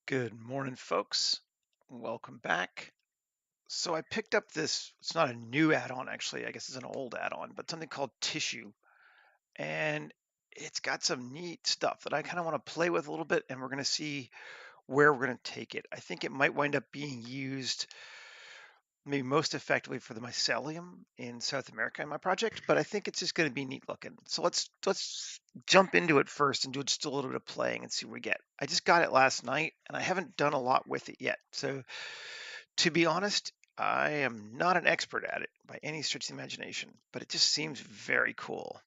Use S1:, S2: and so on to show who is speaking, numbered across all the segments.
S1: Good morning, folks. Welcome back. So I picked up this, it's not a new add-on actually, I guess it's an old add-on, but something called Tissue. And it's got some neat stuff that I kind of want to play with a little bit, and we're going to see where we're going to take it. I think it might wind up being used maybe most effectively for the mycelium in South America in my project, but I think it's just going to be neat looking. So let's jump into it first and do just a little bit of playing and see what we get. I just got it last night and I haven't done a lot with it yet. So to be honest, I am not an expert at it by any stretch of the imagination, but it just seems very cool.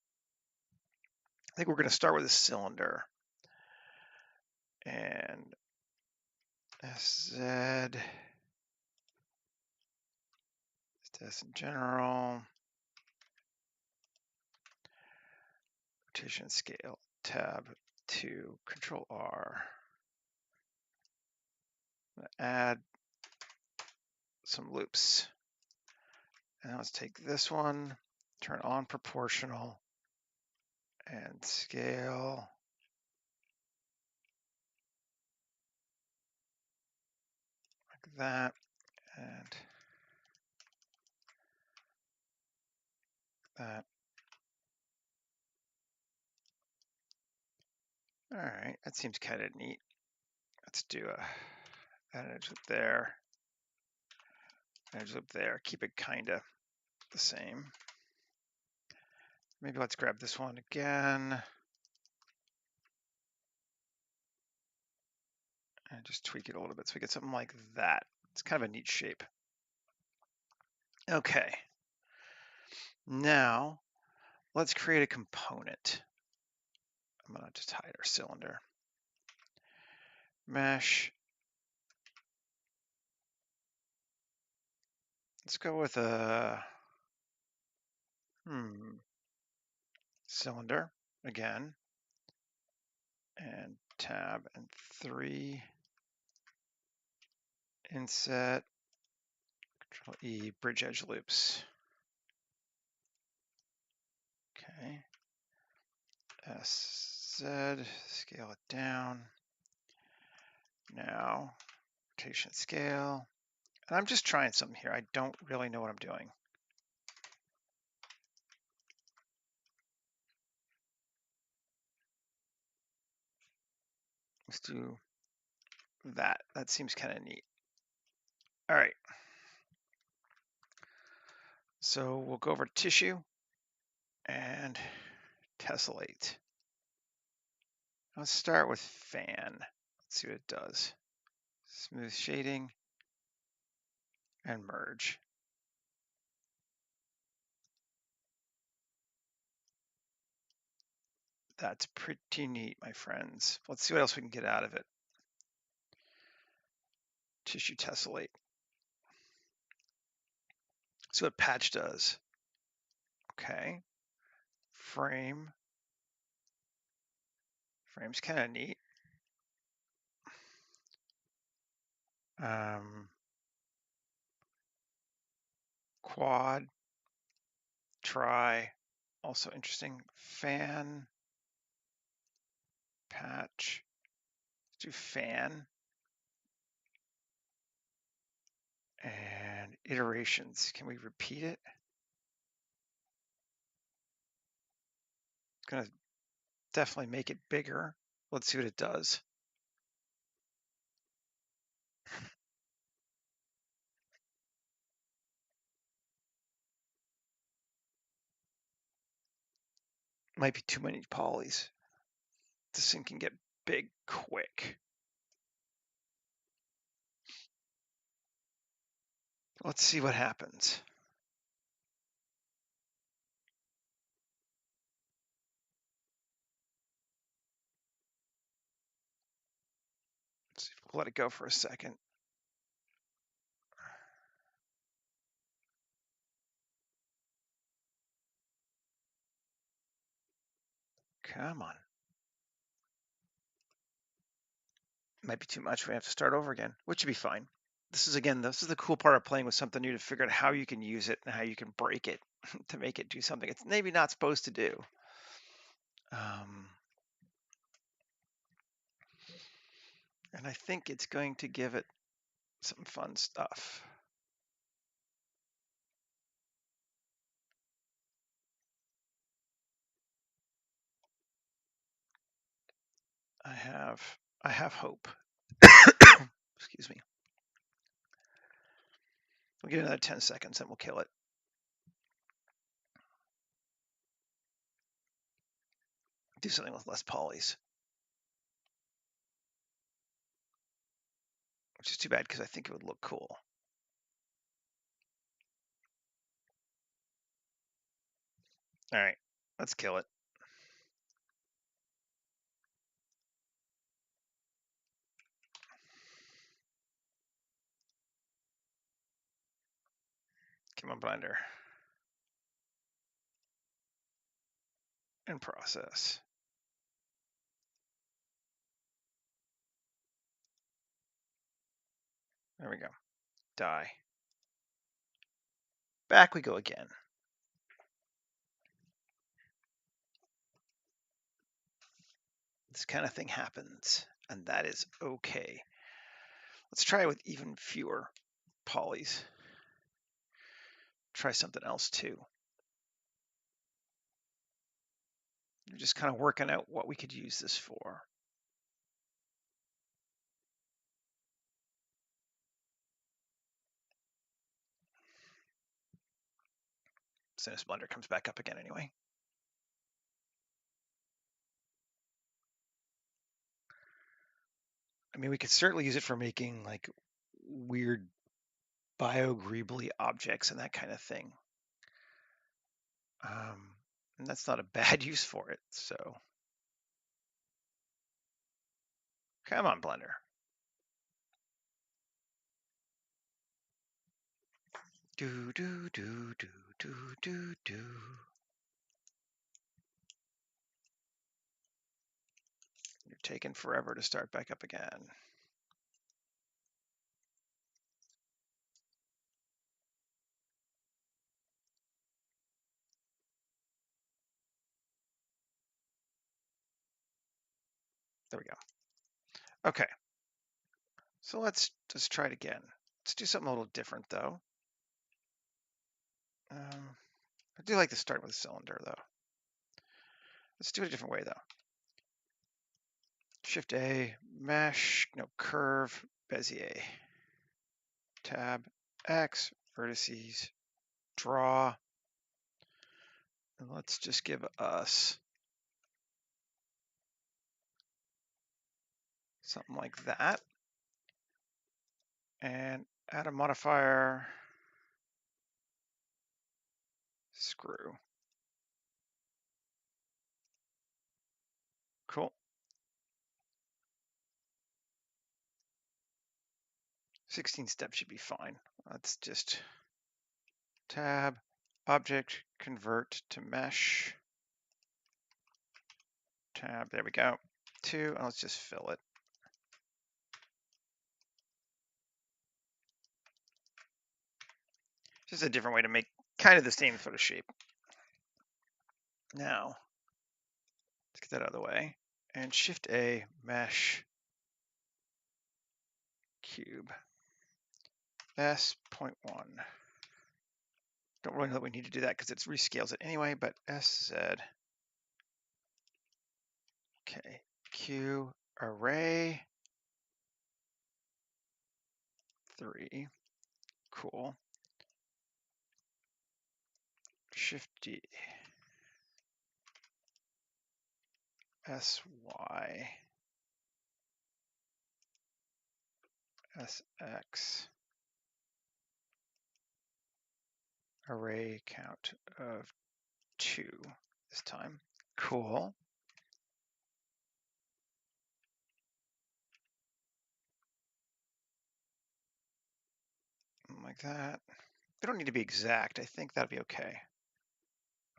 S1: I think we're going to start with a cylinder and SZ test in general. Rotation scale, tab 2, control R. I'm going to add some loops. And let's take this one, turn on proportional, and scale. Like that, and that. All right, that seems kind of neat. Let's do an edge loop there, edge loop there. Keep it kind of the same. Maybe let's grab this one again and just tweak it a little bit so we get something like that. It's kind of a neat shape. Okay. Now let's create a component. I'm gonna just hide our cylinder. Mesh. Let's go with a cylinder again, and tab and 3, inset, control E, bridge edge loops. Okay, SZ, scale it down. Now, rotation scale. And I'm just trying something here. I don't really know what I'm doing. Let's do that. That seems kind of neat. All right. So we'll go over to tissue and tessellate. Let's start with fan. Let's see what it does. Smooth shading and merge. That's pretty neat, my friends. Let's see what else we can get out of it. Tissue tessellate. See what patch does. Okay. Frame. Frame's kind of neat. Quad. Try. Also interesting. Fan. Patch. Let's do fan. And iterations. Can we repeat it? It's going to definitely make it bigger. Let's see what it does. Might be too many polys. This thing can get big quick. Let's see what happens. Let's see, we'll let it go for a second. Come on. Might be too much. We have to start over again, which would be fine. This is the cool part of playing with something new, to figure out how you can use it and how you can break it to make it do something it's maybe not supposed to do. And I think it's going to give it some fun stuff. I have hope. Excuse me. We'll give it another 10 seconds and we'll kill it. Do something with less polys. Which is too bad because I think it would look cool. All right, let's kill it. Come on, Blender. And process. There we go. Die. Back we go again. This kind of thing happens, and that is okay. Let's try it with even fewer polys. Try something else too. We're just kind of working out what we could use this for. As soon as Blender comes back up again anyway. I mean, we could certainly use it for making like weird biogreebly objects and that kind of thing. And that's not a bad use for it, so. Come on, Blender. Do, do, do, do, do, do, do. You're taking forever to start back up again. There we go. Okay. So let's just try it again. Let's do something a little different though. I do like to start with a cylinder though. Let's do it a different way though. Shift A, mesh, no curve, Bezier. Tab X, vertices, draw. And let's just give us something like that. And add a modifier, screw. Cool. 16 steps should be fine. Let's just tab, object, convert to mesh. Tab, there we go. 2, and let's just fill it. Just a different way to make kind of the same sort of shape. Now, let's get that out of the way. And Shift A, mesh, cube, S.1. Don't really know that we need to do that because it rescales it anyway, but SZ. Okay, Q, array, 3. Cool. Shift D. SY. SX. Array count of 2 this time. Cool. Like that. They don't need to be exact. I think that'll be okay.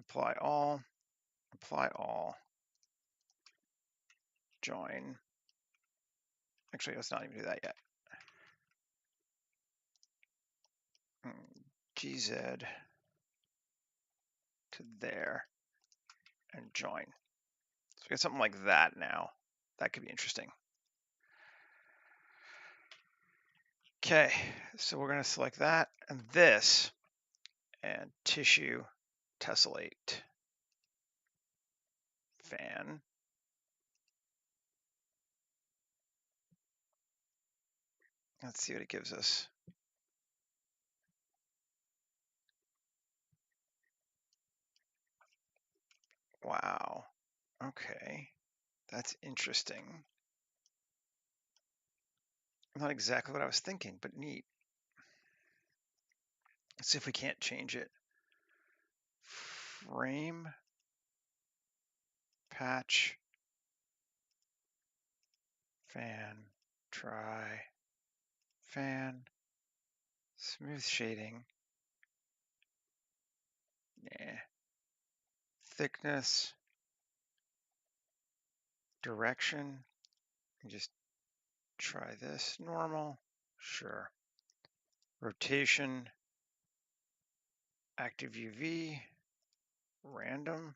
S1: Apply all. Apply all. Join. Actually, let's not even do that yet. GZ to there and join. So we got something like that now. That could be interesting. Okay, so we're going to select that and this and tissue tessellate fan. Let's see what it gives us. Wow. Okay, that's interesting. Not exactly what I was thinking, but neat. Let's see if we can't change it. Frame, patch, fan, try, fan, smooth shading. Nah. Thickness, direction. Just try this. Normal, sure. Rotation, active UV, random.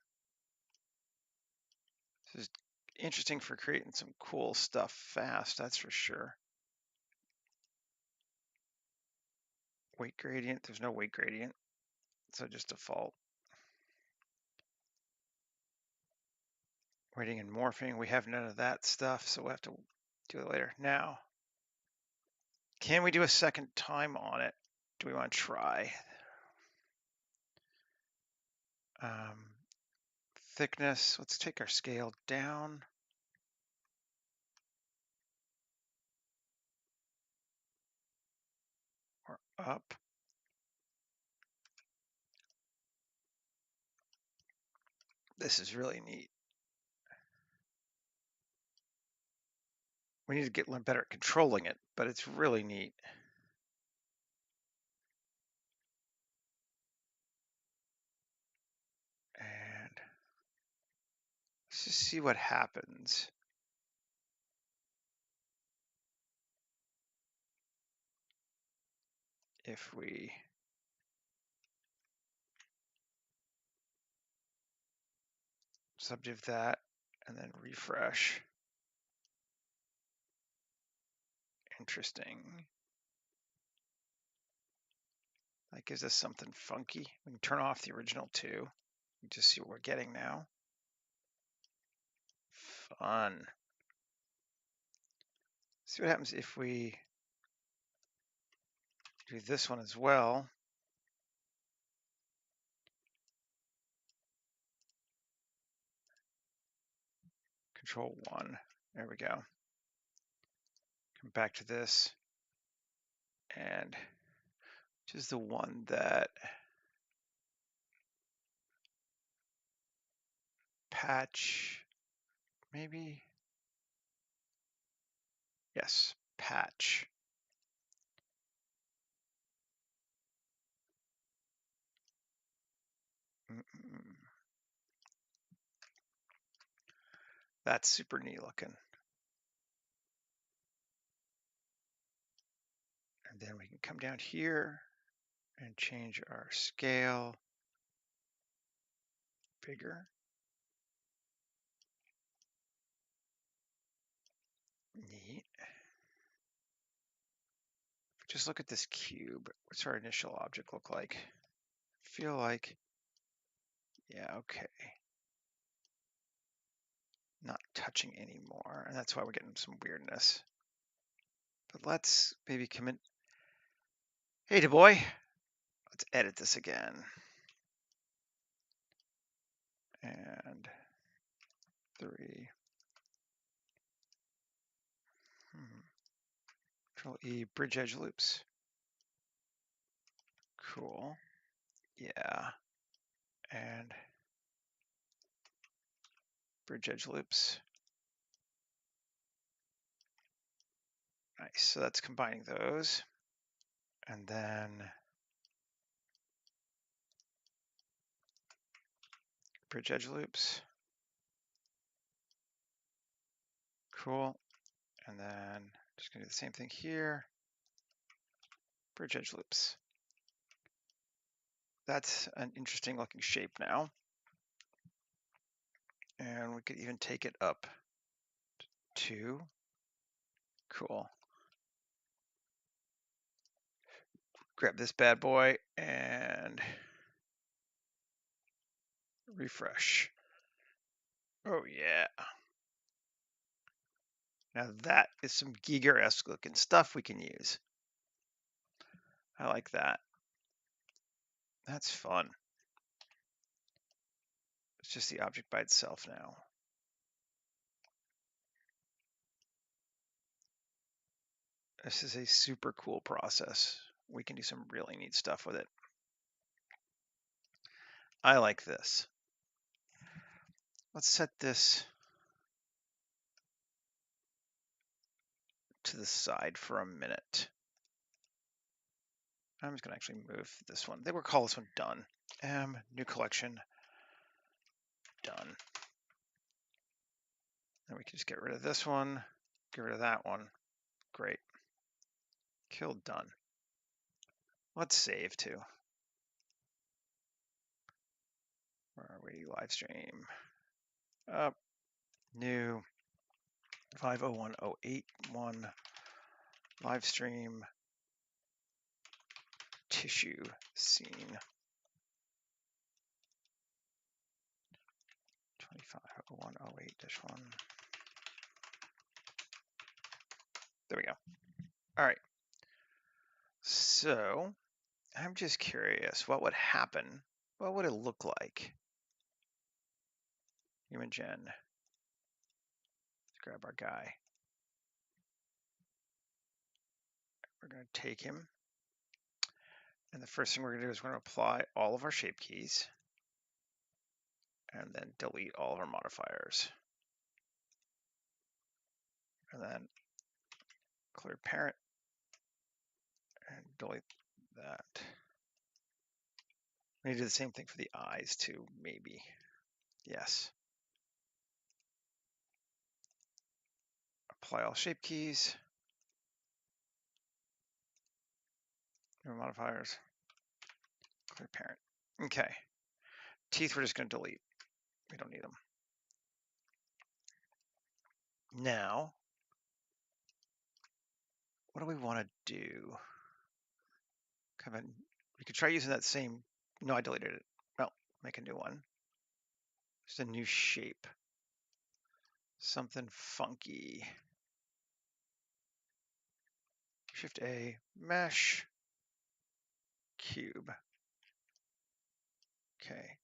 S1: This is interesting for creating some cool stuff fast, that's for sure. Weight gradient, there's no weight gradient, so just default. Weighting and morphing, we have none of that stuff, so we'll have to do it later. Now, can we do a second time on it? Do we want to try? Thickness, let's take our scale down. Or up. This is really neat. We need to get better at controlling it, but it's really neat. And let's just see what happens. If we subdiv that and then refresh. Interesting. That gives us something funky. We can turn off the original too. Just see what we're getting now. Fun. See what happens if we do this one as well. Control 1. There we go. Come back to this. And which is the one that patch, maybe? Yes, patch. That's super neat looking. And then we can come down here and change our scale bigger. Neat. Just look at this cube. What's our initial object look like? I feel like, yeah, okay. Not touching anymore, and that's why we're getting some weirdness. But let's maybe come in. Hey, Du boy, let's edit this again. And 3. Control E, bridge edge loops. Cool. Yeah. And bridge edge loops. Nice. So that's combining those. And then bridge edge loops. Cool. And then just gonna do the same thing here. Bridge edge loops. That's an interesting looking shape now. And we could even take it up to 2. Cool. grab this bad boy and refresh. Oh yeah. Now that is some Giger-esque looking stuff we can use. I like that. That's fun. It's just the object by itself now. This is a super cool process. We can do some really neat stuff with it. I like this. Let's set this to the side for a minute. I'm just gonna actually move this one. They will call this one done. New collection, done. And we can just get rid of this one, get rid of that one. Great. Kill done. Let's save too. Where are we? Live stream. Up. New 501081 live stream tissue scene 250108-1. There we go. All right. So I'm just curious, what would happen? What would it look like? Human gen. Let's grab our guy. We're going to take him. And the first thing we're going to do is we're going to apply all of our shape keys and then delete all of our modifiers. And then clear parent and delete that. We need to do the same thing for the eyes too, maybe. Yes. Apply all shape keys. No modifiers. Clear parent. Okay. Teeth we're just going to delete. We don't need them. Now, what do we want to do? Come in. We could try using that same. No, I deleted it. Well, make a new one. Just a new shape. Something funky. Shift A, mesh, cube. Okay.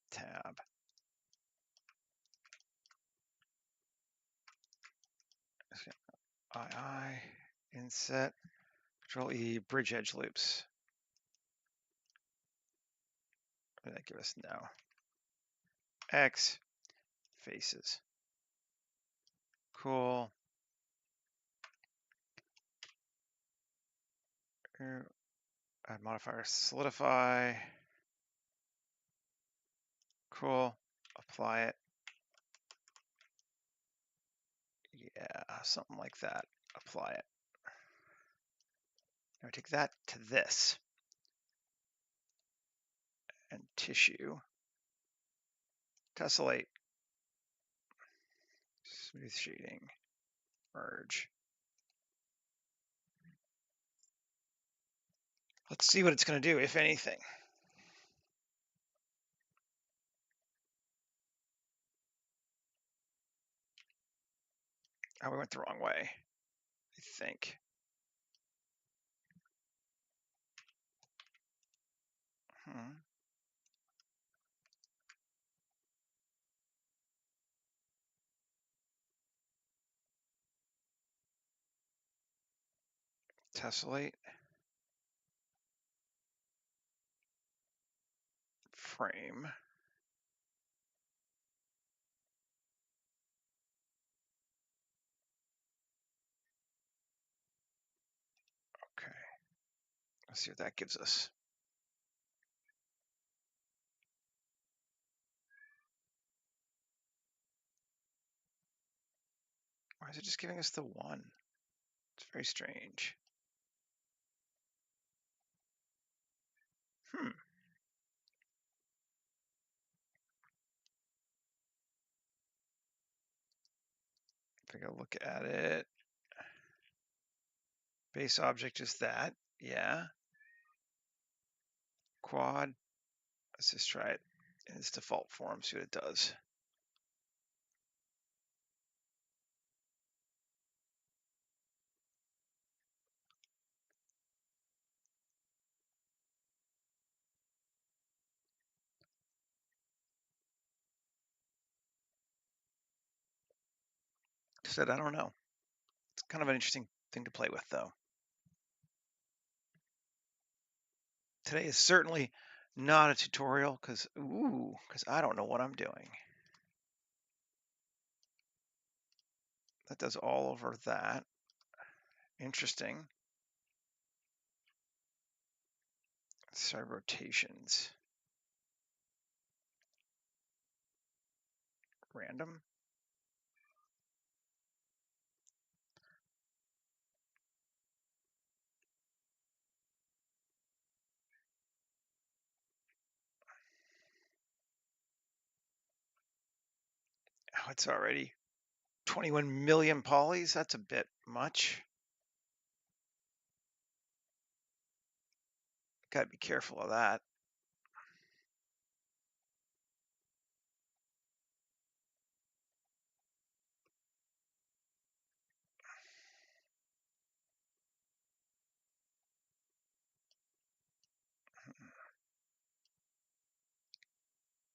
S1: Tab. II, inset, Control E, bridge edge loops. What did that give us now? X, faces. Cool. Add modifier, solidify. Cool. Apply it. Yeah, something like that. Apply it. Now take that to this. And tissue. Tessellate. Smooth shading. Merge. Let's see what it's going to do, if anything. Oh, we went the wrong way, I think. Tessellate. Frame. Okay. Let's see what that gives us. Why is it just giving us the one? It's very strange. Take a look at it. Base object is that. Yeah. Quad. Let's just try it in its default form, see what it does. Said, I don't know. It's kind of an interesting thing to play with, though. Today is certainly not a tutorial because I don't know what I'm doing. That does all over that. Interesting. Sorry, rotations. Random. Oh, it's already 21 million polys. That's a bit much. Got to be careful of that.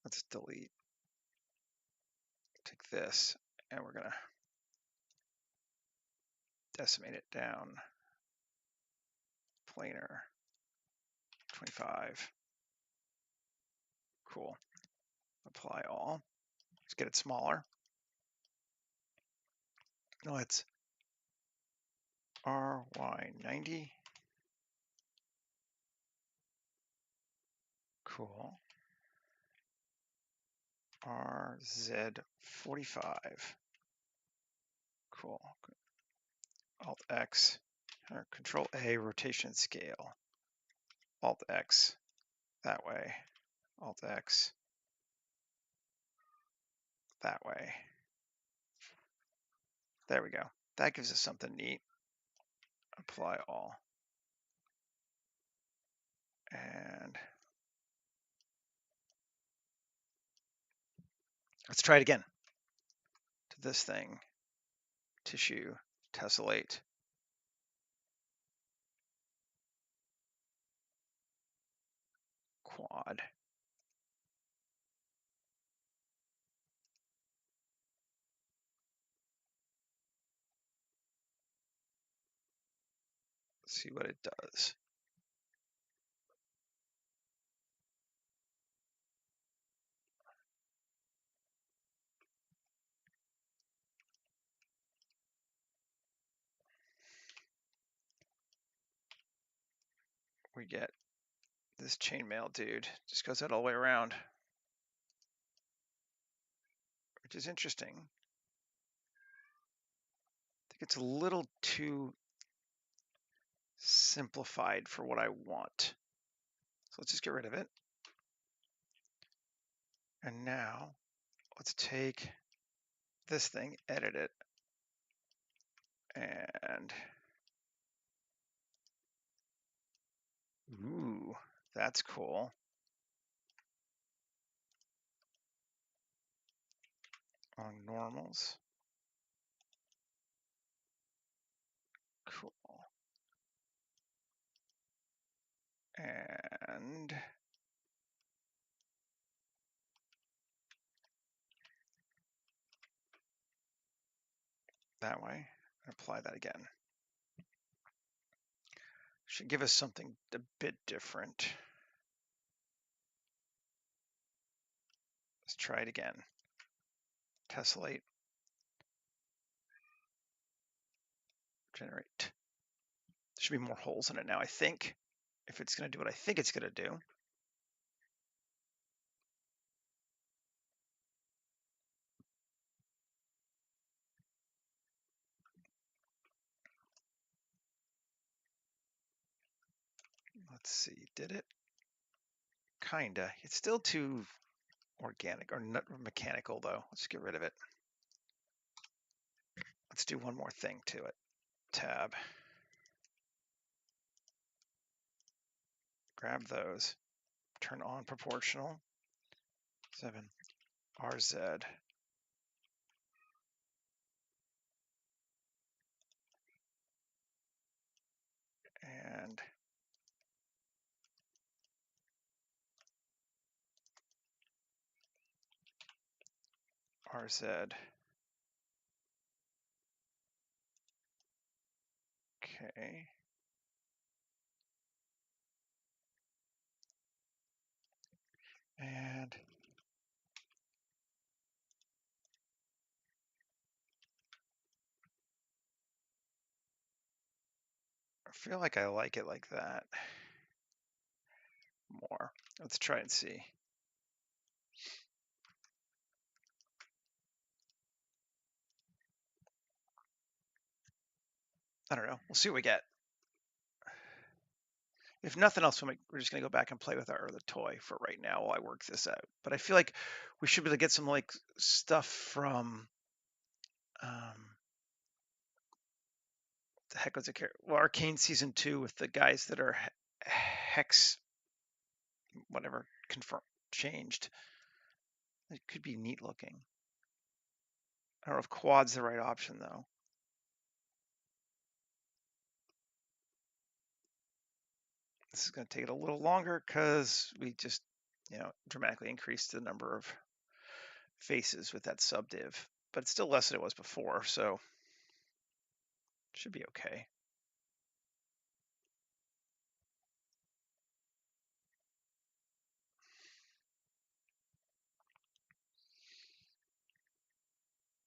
S1: Let's delete. Take this, and we're going to decimate it down. Planar 25. Cool. Apply all. Let's get it smaller. Let's RY90. Cool. RZ45. Cool. Alt X or Control A, rotation scale. Alt X that way. Alt X that way. There we go. That gives us something neat. Apply all. And let's try it again. To this thing. Tissue, tessellate. Quad. Let's see what it does. We get this chainmail dude. Just goes that all the way around. Which is interesting. I think it's a little too simplified for what I want. So let's just get rid of it. And now let's take this thing, edit it, and ooh, that's cool. On normals. Cool. And that way, apply that again. Should give us something a bit different. Let's try it again. Tessellate. Generate. There should be more holes in it now, I think. If it's going to do what I think it's going to do. Let's see, did it? Kinda. It's still too organic or not mechanical though. Let's get rid of it. Let's do one more thing to it. Tab. grab those, turn on proportional, 7 RZ. And RZ. Okay. And I feel like I like it like that more. Let's try and see. I don't know. We'll see what we get. If nothing else, we're just going to go back and play with our other toy for right now while I work this out. But I feel like we should be able to get some like stuff from the heck was it? Well, Arcane Season 2 with the guys that are hex, whatever, confirmed, changed. It could be neat looking. I don't know if quad's the right option though. This is going to take it a little longer because we just, dramatically increased the number of faces with that subdiv, but it's still less than it was before, so should be okay.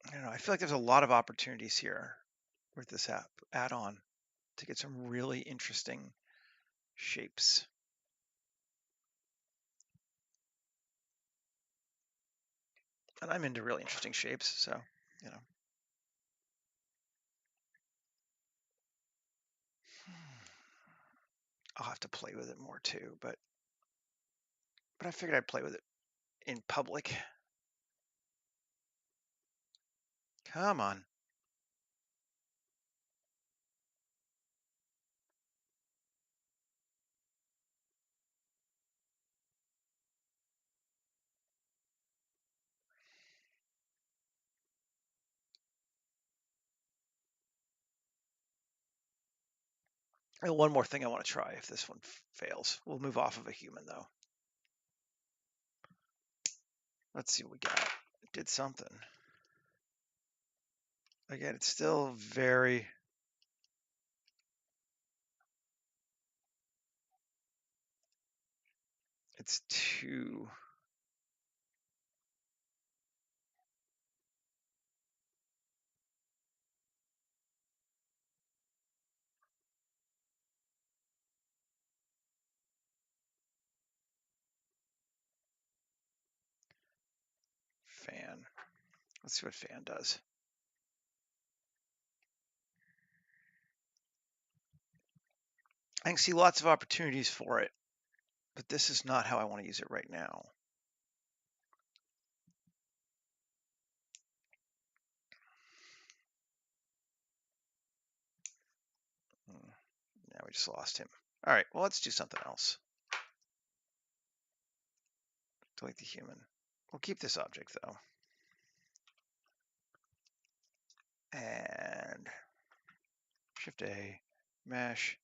S1: I don't know. I feel like there's a lot of opportunities here with this add-on to get some really interesting shapes. And I'm into really interesting shapes, so, I'll have to play with it more too, but I figured I'd play with it in public. Come on. And one more thing I want to try if this one fails. We'll move off of a human though. Let's see what we got. It did something. Again, it's still very... It's too... Fan. Let's see what fan does. I can see lots of opportunities for it, but this is not how I want to use it right now. Now we just lost him. All right, well, let's do something else. Delete the human. We'll keep this object though. And Shift A, mesh,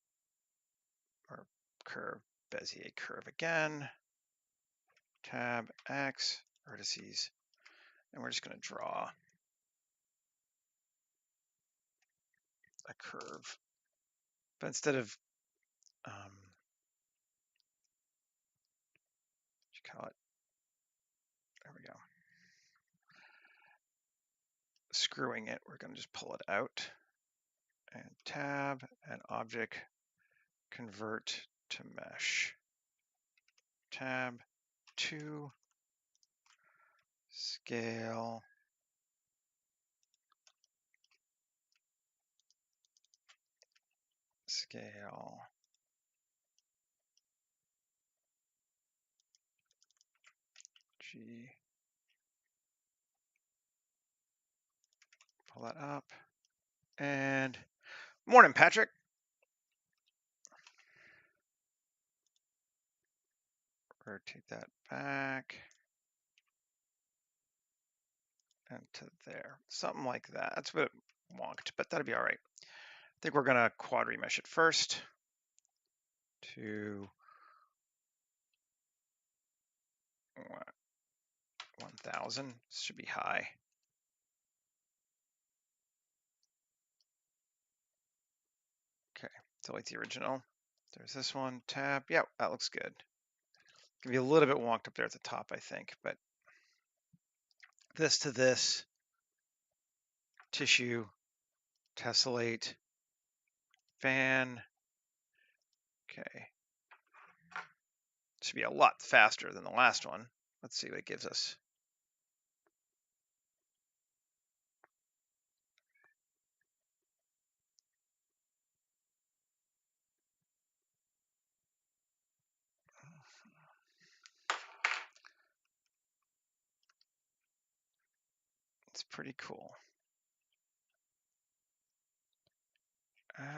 S1: or curve, Bezier curve again. Tab X, vertices, and we're just going to draw a curve. But instead of, what you call it? There we go. Screwing it, we're going to just pull it out. And tab and object, convert to mesh. Tab 2, scale, scale, G, pull that up, and morning, Patrick. Rotate that back. And to there. Something like that. That's a bit wonked, but that'd be all right. I think we're gonna quad remesh it first to 1000. This should be high. Okay, delete the original. There's this one, tab. Yeah, that looks good. Gonna be a little bit wonked up there at the top, I think, but this to this, tissue, tessellate, fan. Okay. Should be a lot faster than the last one. Let's see what it gives us. It's pretty cool. Can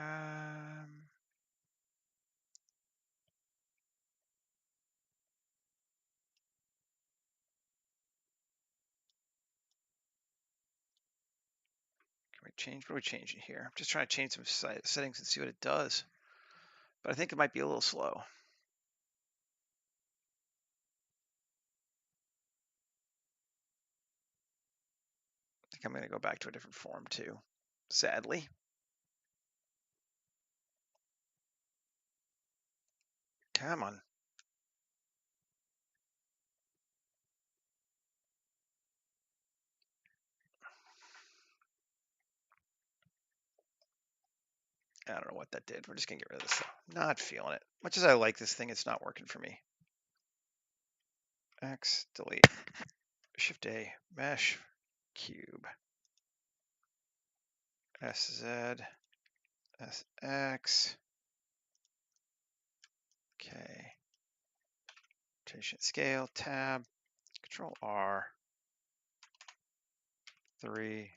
S1: we change? What are we changing here? I'm just trying to change some settings and see what it does. But I think it might be a little slow. I think I'm going to go back to a different form too, sadly. Come on. I don't know what that did. We're just going to get rid of this though. Not feeling it. Much as I like this thing, it's not working for me. X, delete, Shift A, mesh, cube, SZ, SX, okay, rotation scale, tab, Control R, 3,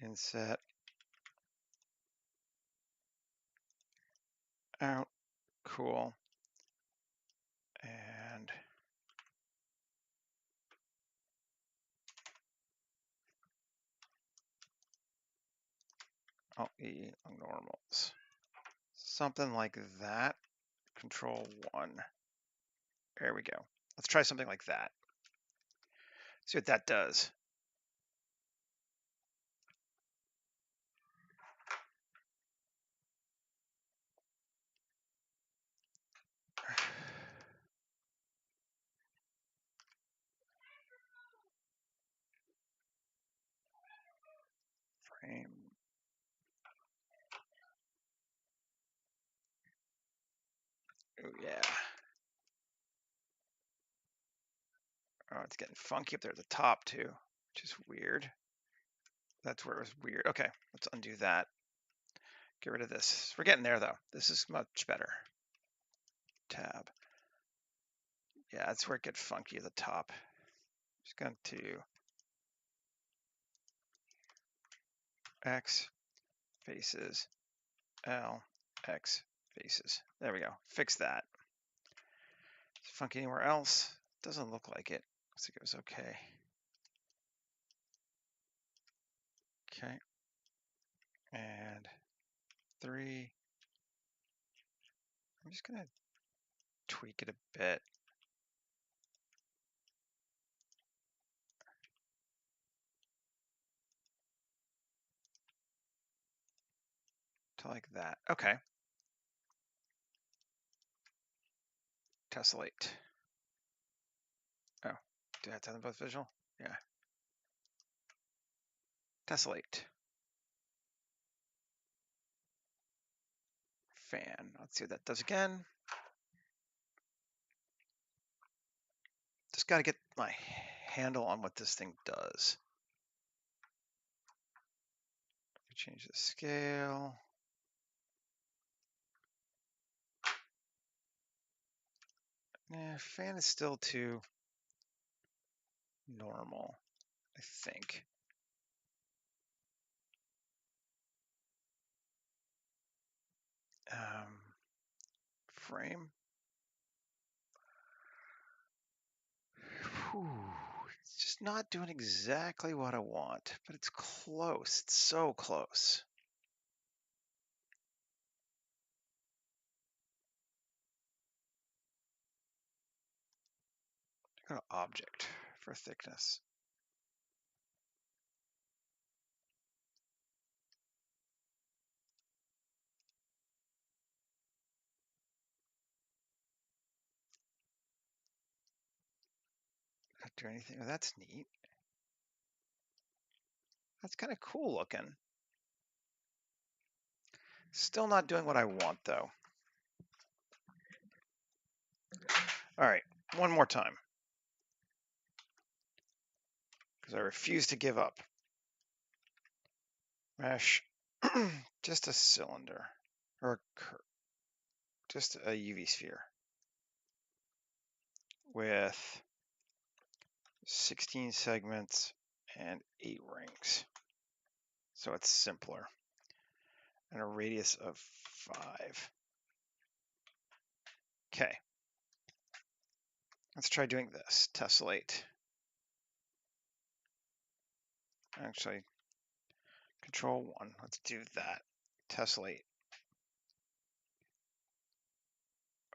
S1: inset, out, cool, and Alt E normals. Something like that. Control 1. There we go. Let's try something like that. See what that does. Frame. Oh yeah. Oh, it's getting funky up there at the top too, which is weird. That's where it was weird. Okay, let's undo that. Get rid of this. We're getting there though. This is much better. Tab. Yeah, that's where it gets funky at the top. Just going to X faces, L, X faces. There we go. Fix that. Is it funky anywhere else? Doesn't look like it. Looks like it was okay. Okay. And 3. I'm just going to tweak it a bit. To like that. Okay. Tessellate. Oh, do I have to have them both visual? Yeah. Tessellate. Fan. Let's see what that does again. Just got to get my handle on what this thing does. Change the scale. Yeah, fan is still too normal, I think. frame. Whew. It's just not doing exactly what I want, but it's close. It's so close. Go to object for thickness. Not do anything. Oh, that's neat. That's kind of cool looking. Still not doing what I want though. All right, one more time. Because I refuse to give up. Mesh, just a cylinder, or just a UV sphere with 16 segments and 8 rings. So it's simpler. And a radius of 5. Okay. Let's try doing this. Tessellate. Actually, Control 1. Let's do that. Tessellate.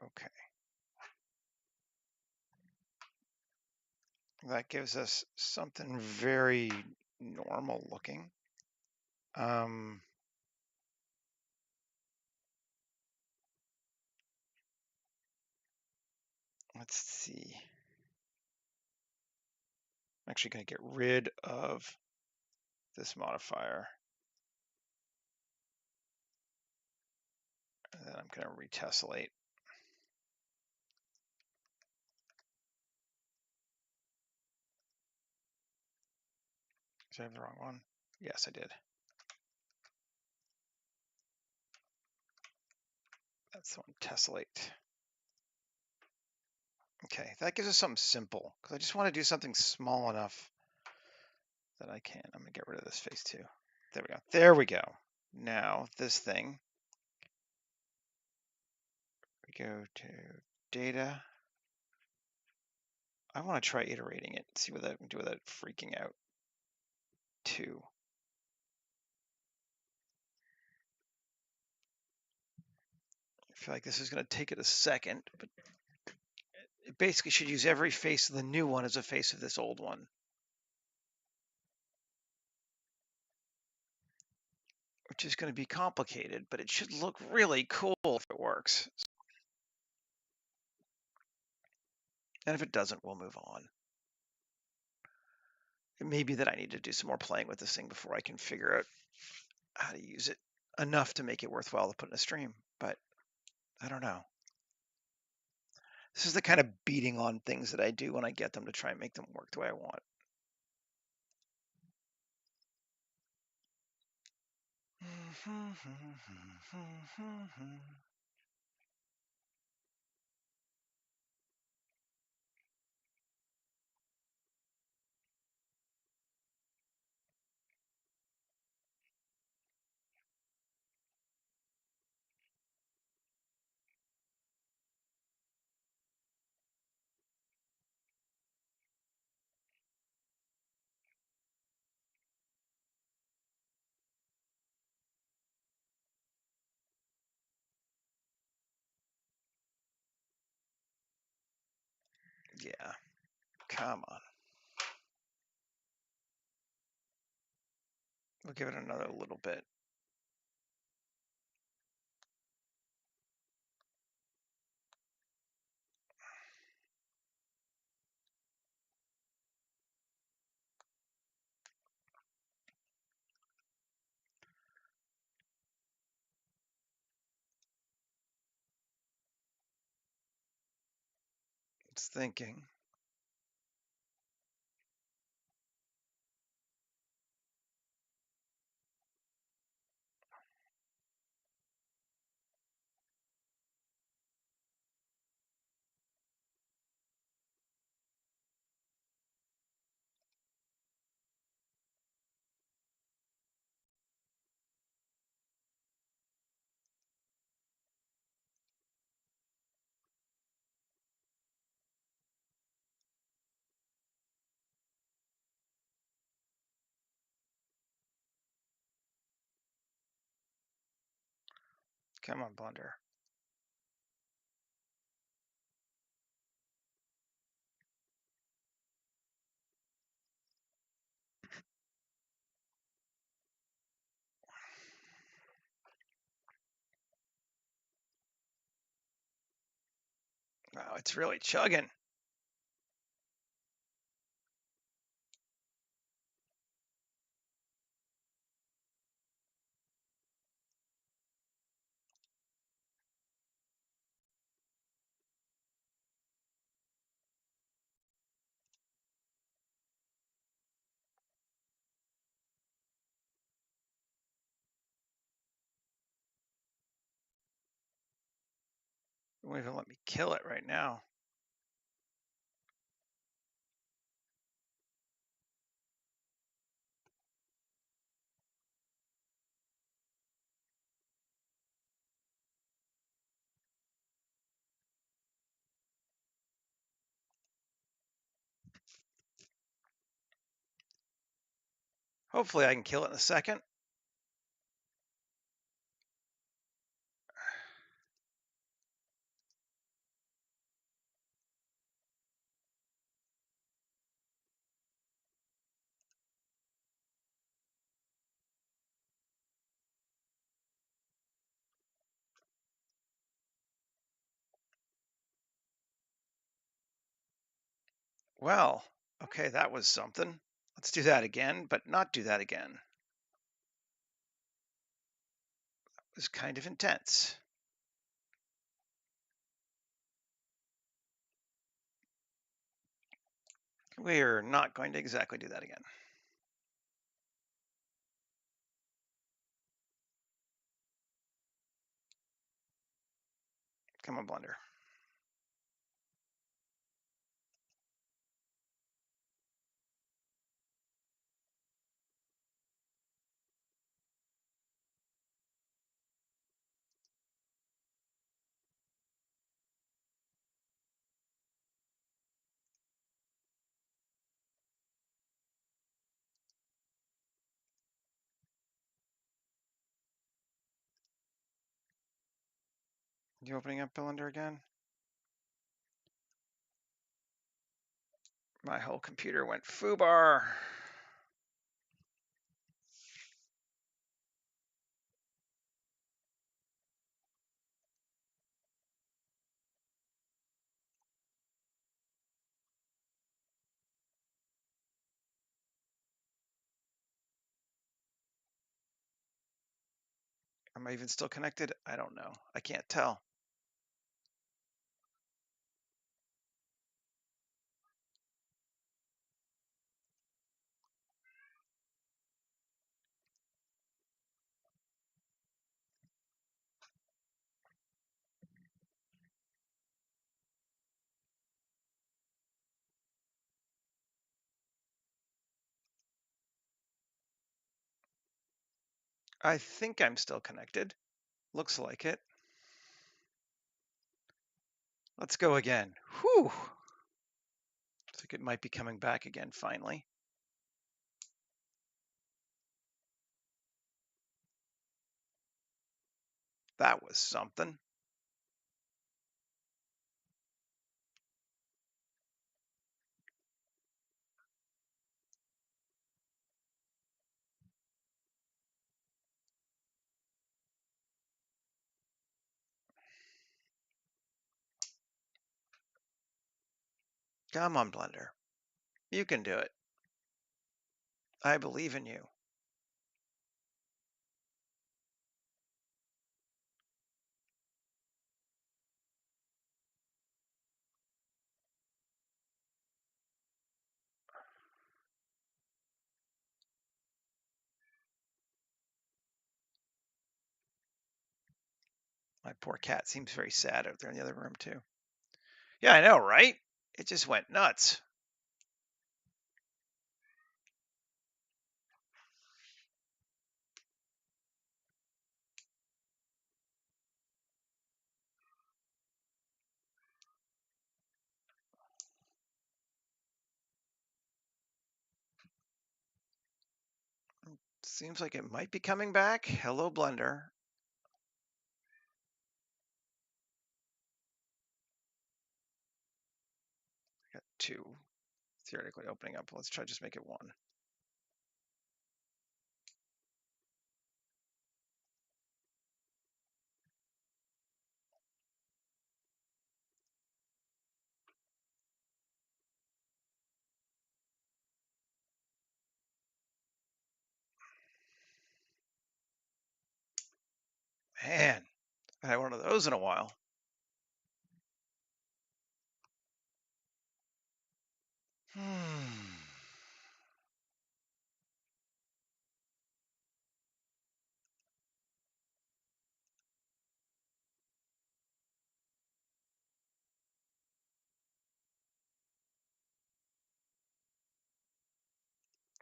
S1: Okay. That gives us something very normal looking. Let's see. I'm actually going to get rid of this modifier. And then I'm going to retessellate. Did I have the wrong one? Yes, I did. That's the one, tessellate. Okay, that gives us something simple, because I just want to do something small enough that I can. I'm going to get rid of this face too. There we go. There we go. Now, this thing, we go to data. I want to try iterating it, see what that can do without freaking out. 2. I feel like this is going to take it a second, but it basically should use every face of the new one as a face of this old one. Which is going to be complicated, but it should look really cool if it works. And if it doesn't, we'll move on. It may be that I need to do some more playing with this thing before I can figure out how to use it enough to make it worthwhile to put in a stream, but I don't know. This is the kind of beating on things that I do when I get them to try and make them work the way I want. Yeah, come on. We'll give it another little bit. It's thinking. Come on, Blender. Wow, it's really chugging. It won't even let me kill it right now. Hopefully I can kill it in a second. Well, okay, that was something. Let's do that again, but not do that again. It was kind of intense. We're not going to exactly do that again. Come on, Blender. You opening up Blender again? My whole computer went foobar. Am I even still connected? I don't know. I can't tell. I think I'm still connected. Looks like it. Let's go again. Whew. I think it might be coming back again finally. That was something. Come on, Blender. You can do it. I believe in you. My poor cat seems very sad out there in the other room, too. Yeah, I know, right? It just went nuts. Seems like it might be coming back. Hello, Blender. 2 theoretically opening up. Let's try just make it 1. Man, I had one of those in a while.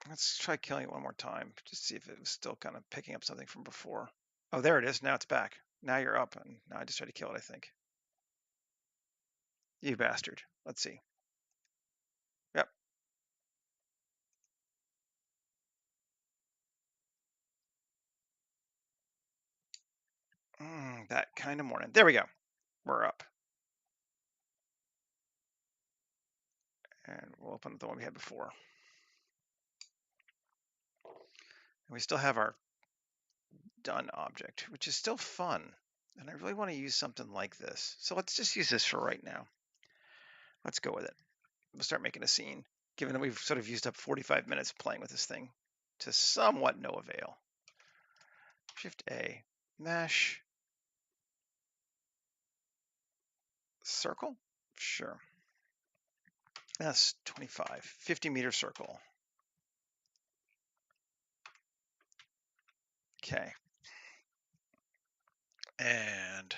S1: Let's try killing it one more time. Just see if it was still kind of picking up something from before. Oh, there it is. Now it's back. Now you're up. And now I just tried to kill it, I think. You bastard. Let's see. Yep. That kind of morning. There we go. We're up. And we'll open the one we had before. And we still have our done object, which is still fun. And I really want to use something like this. So let's just use this for right now. Let's go with it. We'll start making a scene, given that we've sort of used up 45 minutes playing with this thing to somewhat no avail. Shift A, mesh, circle, sure. That's 25, 50-meter circle. Okay. And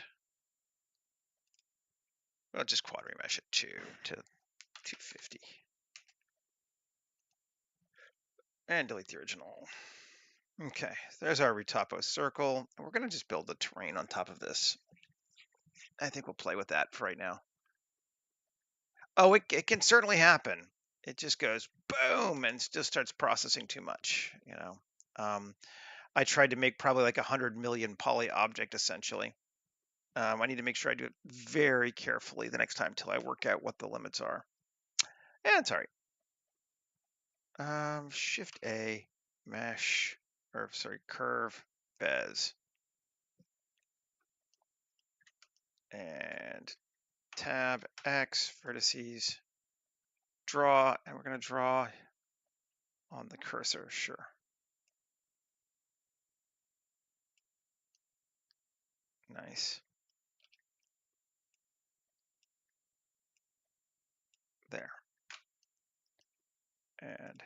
S1: we'll just quad remesh it to 250. And delete the original. Okay, there's our retopo circle. We're going to just build the terrain on top of this. I think we'll play with that for right now. Oh, it can certainly happen. It just goes boom and just starts processing too much, you know. I tried to make probably like 100 million poly object essentially. I need to make sure I do it very carefully the next time till I work out what the limits are. Yeah, it's all right. Shift A, mesh, or sorry, curve, bez, and tab X, vertices, draw, and we're going to draw on the cursor, sure. Nice. There. And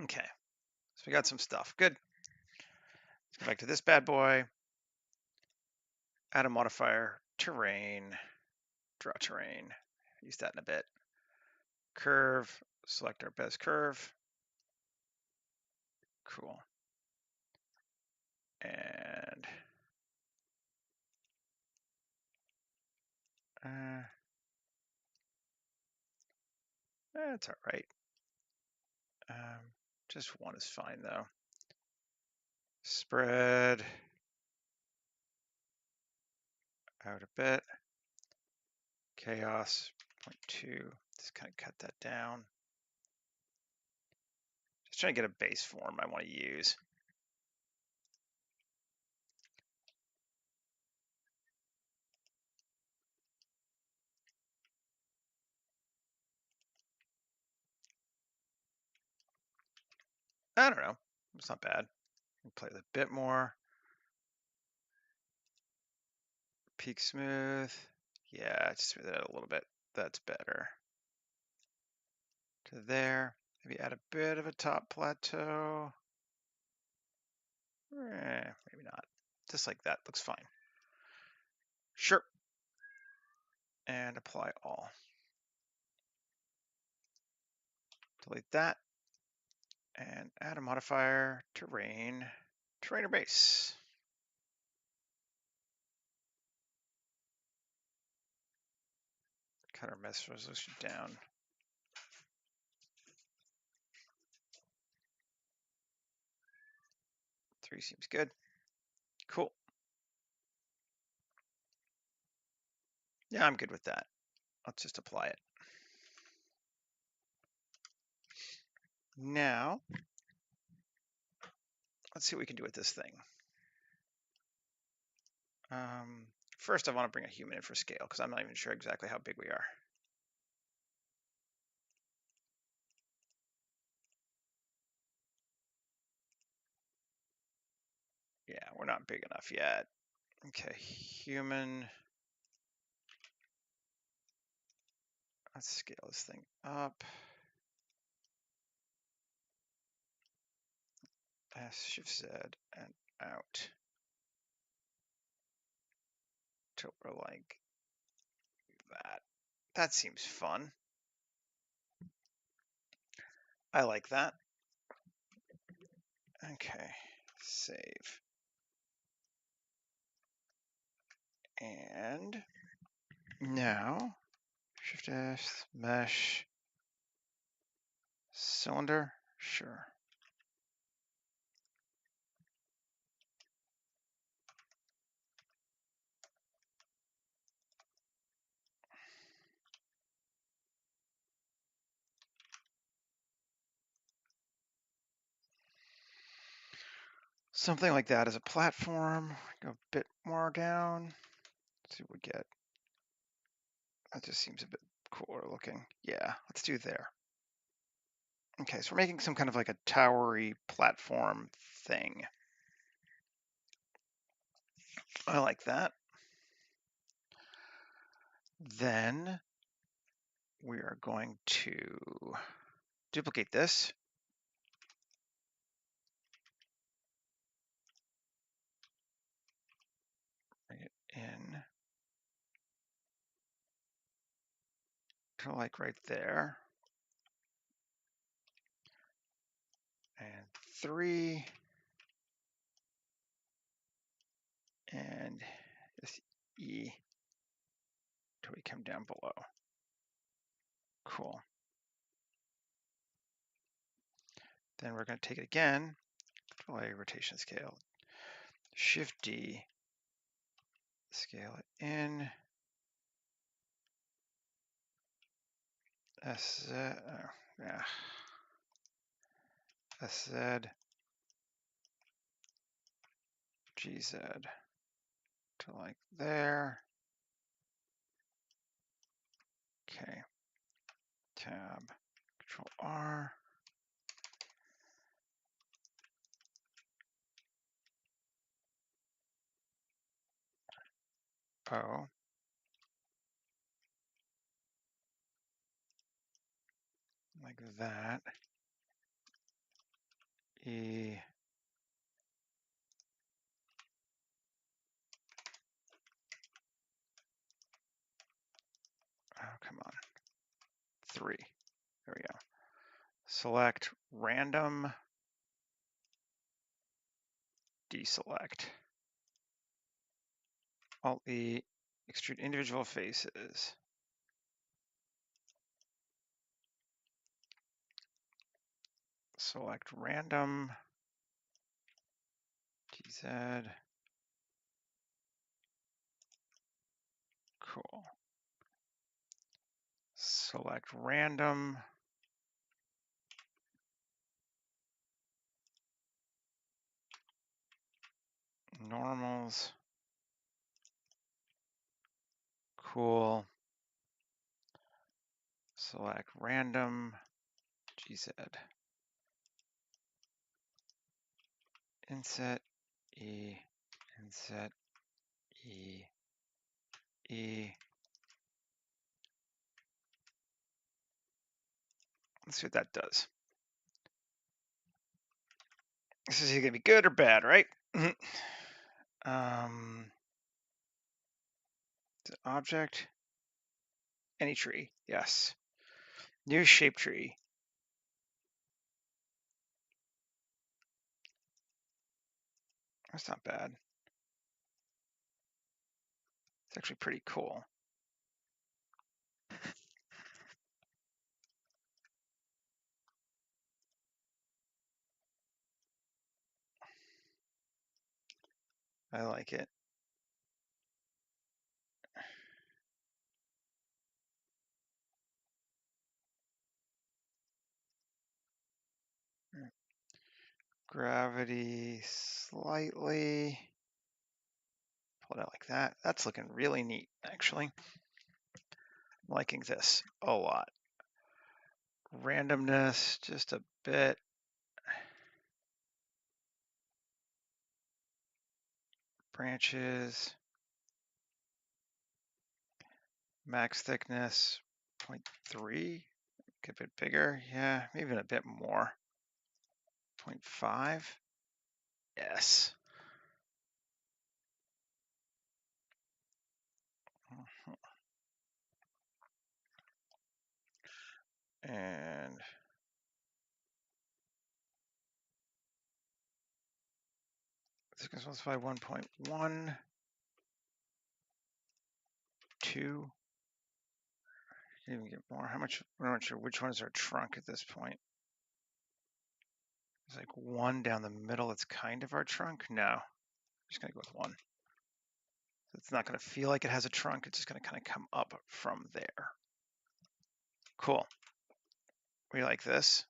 S1: okay, so we got some stuff. Good. Let's go back to this bad boy. Add a modifier, terrain, draw terrain. Use that in a bit. Curve, select our best curve. Cool. And that's all right. Just one is fine though. Spread out a bit. Chaos 0.2. Just kind of cut that down. Just trying to get a base form I want to use. I don't know. It's not bad. Play with a bit more. Peak smooth. Yeah, just smooth it out a little bit. That's better. To there. Maybe add a bit of a top plateau. Maybe not. Just like that. Looks fine. Sure. And apply all. Delete that. And add a modifier, terrain, terrain or base. Cut our mesh resolution down. Three seems good. Cool. Yeah, I'm good with that. Let's just apply it. Now, let's see what we can do with this thing. First, I want to bring a human in for scale because I'm not even sure exactly how big we are. Yeah, we're not big enough yet. Okay, human. Let's scale this thing up. S, Shift Z, and out. Till we're like that. That seems fun. I like that. Okay, save. And now, Shift S, mesh, cylinder, sure. Something like that as a platform. Go a bit more down. Let's see what we get. That just seems a bit cooler looking. Yeah, let's do there. Okay, so we're making some kind of like a towery platform thing. I like that. Then we are going to duplicate this. Bring it in to like right there. And 3. And this E till we come down below. Cool. Then we're going to take it again, delay rotation scale, Shift D, scale it in, SZ, yeah, SZ, GZ to like there. Okay, tab, Control R. O. Like that. E. Oh, come on. 3. There we go. Select random, deselect. Alt E, extrude individual faces. Select random, GZ. Cool. Select random. Normals. Cool. Select random, GZ. Inset, E, inset, E, E. Let's see what that does. This is either gonna be good or bad, right? Object, any tree, yes. New shape tree. That's not bad. It's actually pretty cool. I like it. Gravity slightly. Pull it out like that. That's looking really neat, actually. I'm liking this a lot. Randomness, just a bit. Branches. Max thickness, 0.3. Get a bit bigger. Yeah, maybe even a bit more. 0.5. Yes. And thickness multiplied 1.1, 2. Even get more. How much? I'm not sure which one is our trunk at this point. There's like one down the middle. It's kind of our trunk. No, I'm just gonna go with one. It's not gonna feel like it has a trunk. It's just gonna kind of come up from there. Cool. We like this.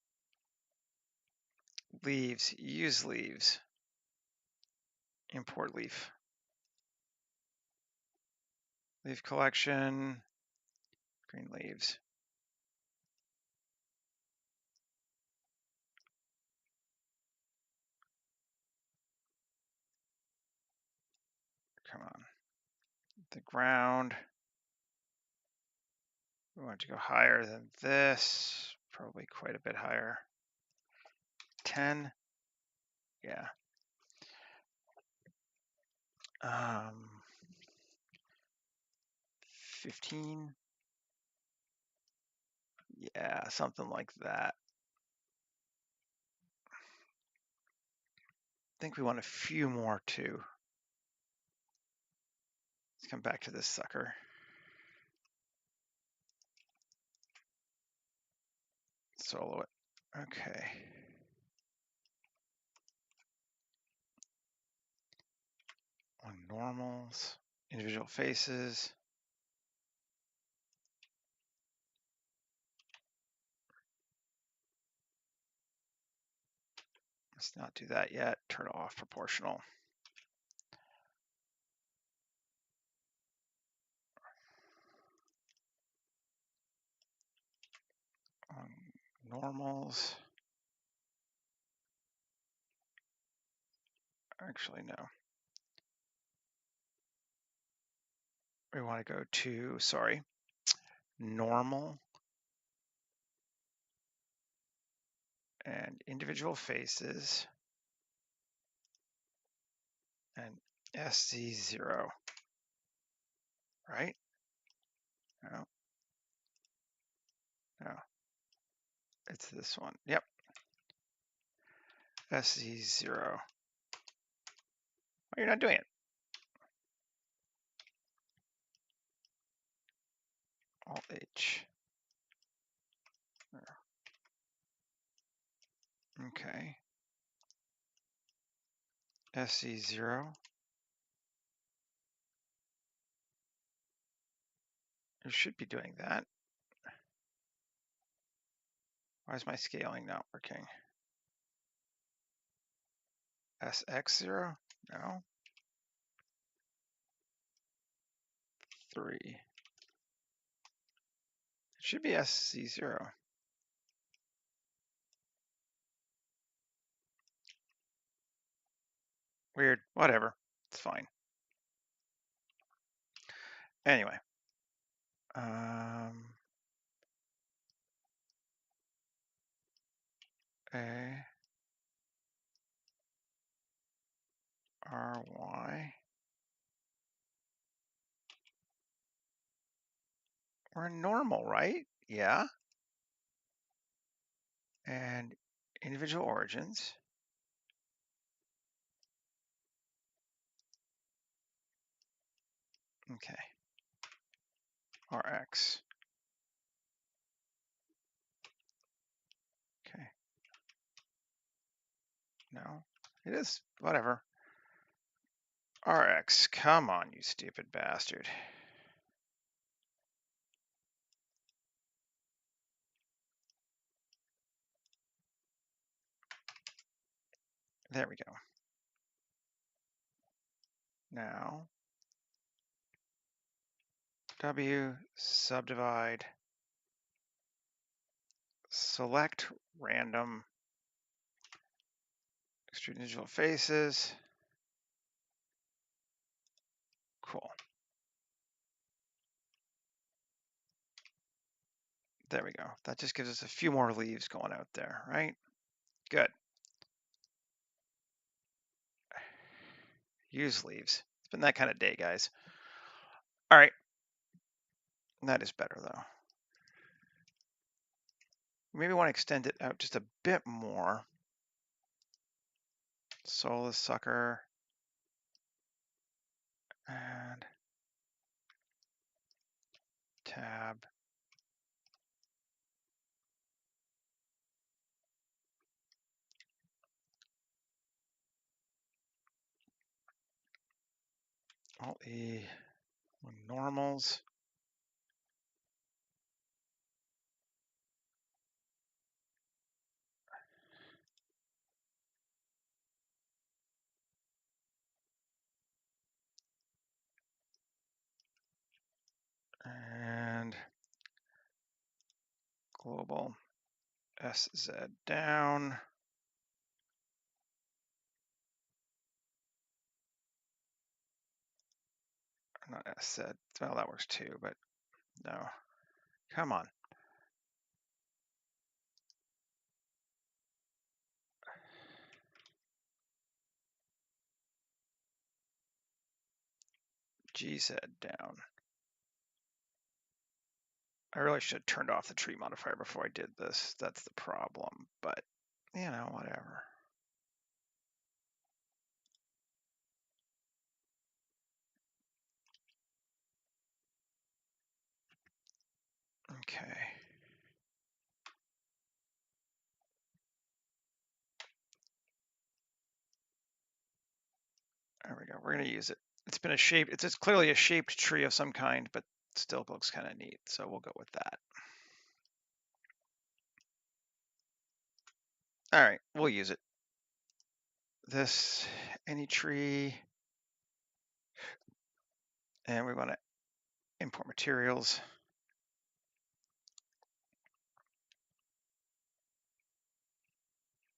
S1: Leaves. Use leaves. Import leaf. Leaf collection. Green leaves. Come on. The ground. We want to go higher than this. Probably quite a bit higher. 10. Yeah. 15. Yeah, something like that. I think we want a few more too. Let's come back to this sucker. Solo it. Okay. On normals, individual faces. Let's not do that yet. Turn off proportional. On normals. Actually, no. We want to go to, sorry, normal and individual faces and SC0, right? No, no, it's this one. Yep, SC0. Oh, you're not doing it. Alt H. Okay. SC0. You should be doing that. Why is my scaling not working? SX0? No. 3. It should be SC0. Weird. Whatever. It's fine. Anyway. A RY. We're normal, right? Yeah. And individual origins. Okay. RX. Okay. No, it is. Whatever. RX. Come on, you stupid bastard. There we go. Now, W, subdivide, select random, extrude digital faces. Cool. There we go. That just gives us a few more leaves going out there, right? Good. Use leaves. It's been that kind of day, guys. All right. That is better, though. Maybe want to extend it out just a bit more. Soulless sucker. And tab. Alt-E. Normals. And global SZ down. Not SZ. Well, that works too, but no. Come on. GZ down. I really should have turned off the tree modifier before I did this. That's the problem, but you know, whatever. Okay. There we go. We're going to use it. It's been a shape. It's clearly a shaped tree of some kind, but still looks kind of neat. So we'll go with that. All right, we'll use it. This any tree, and we want to import materials.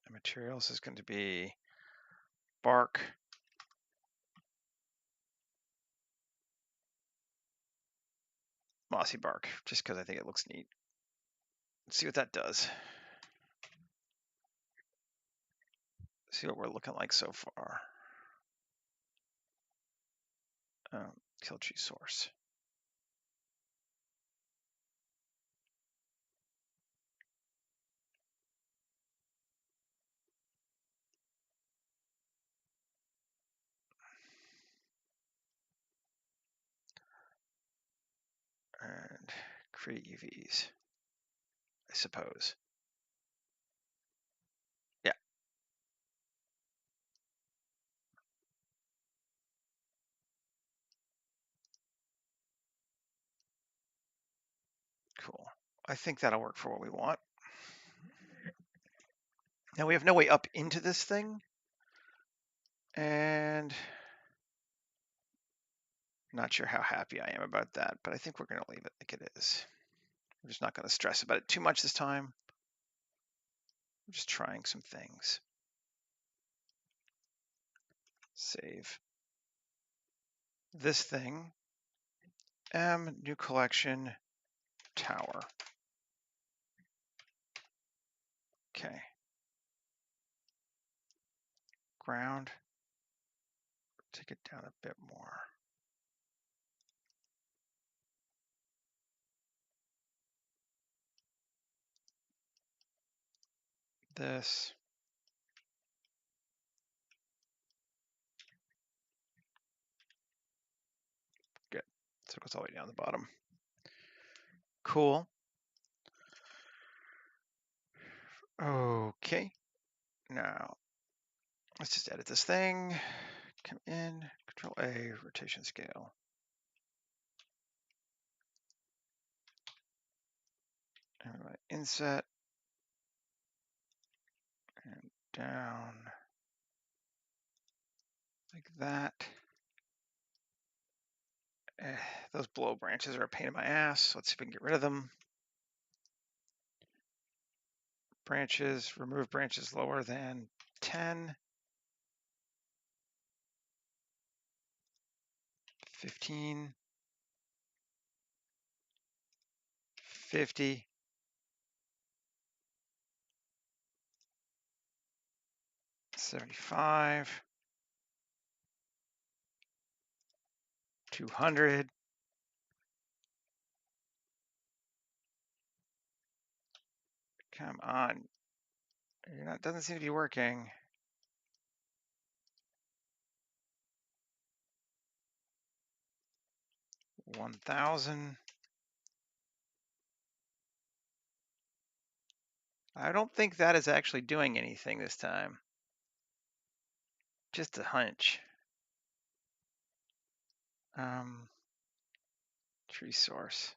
S1: The materials is going to be bark, mossy bark, just because I think it looks neat. Let's see what that does. See what we're looking like so far. Kill tree source. And create UVs, I suppose. Yeah. Cool. I think that'll work for what we want. Now we have no way up into this thing. And not sure how happy I am about that, but I think we're going to leave it like it is. We're just not going to stress about it too much this time. I'm just trying some things. Save this thing. New collection, tower. Okay. Ground. Take it down a bit more. This. Good. So it goes all the way down the bottom. Cool. Okay. Now, let's just edit this thing. Come in, Control A, rotation scale. And we want to inset and down. like that. Those blow branches are a pain in my ass. Let's see if we can get rid of them. Branches, remove branches lower than 10. 15. 50. 75. 200. Come on. Doesn't seem to be working. 1,000. I don't think that is actually doing anything this time. Just a hunch. Tree source.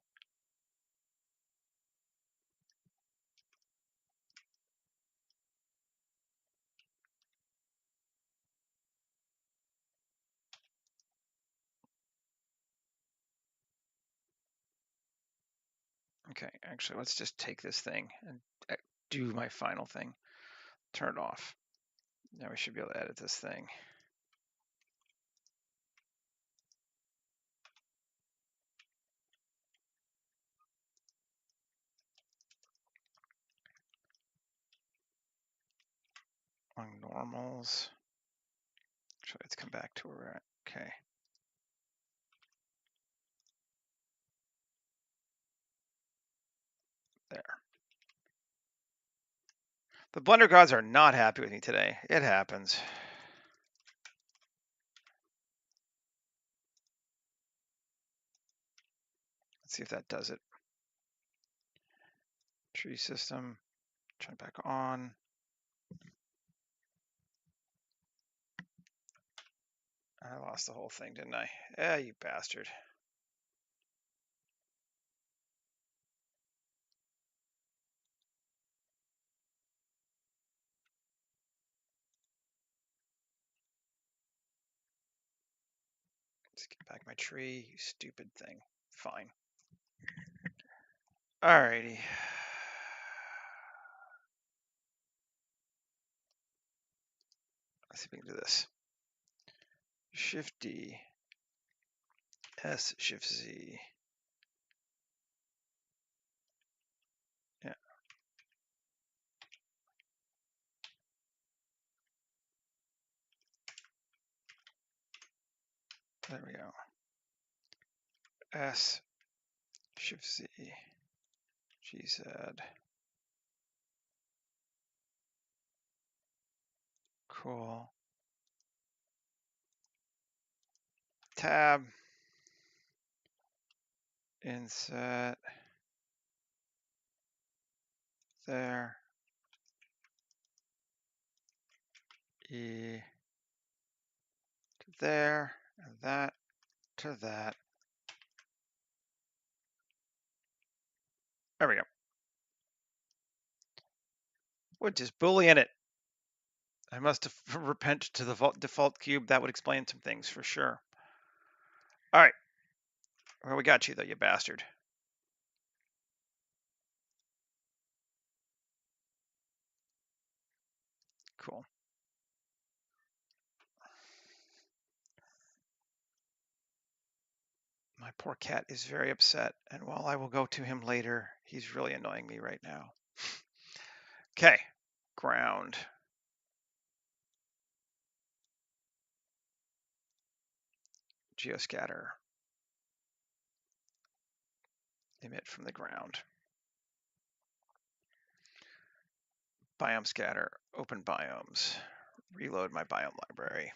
S1: Okay, actually, let's just take this thing and do my final thing. Turn it off. Now we should be able to edit this thing. On normals. Actually, let's come back to where we're at. Okay. There. The Blender gods are not happy with me today. It happens. Let's see if that does it. Tree system. Turn back on. I lost the whole thing, didn't I? Yeah, you bastard. Let's get back my tree, you stupid thing. Fine. Alrighty. Let's see if we can do this. Shift D. S, Shift Z. Yeah. There we go. S, Shift Z. GZ. Cool. Tab. Inset. There. E. To there. And that to that. There we go. We're just bullying it. I must have repent to the default cube. That would explain some things for sure. All right. Well, we got you though, you bastard. Cool. My poor cat is very upset, and while I will go to him later, he's really annoying me right now. Okay, ground. Geoscatter. Emit from the ground. Biome scatter, open biomes. Reload my biome library.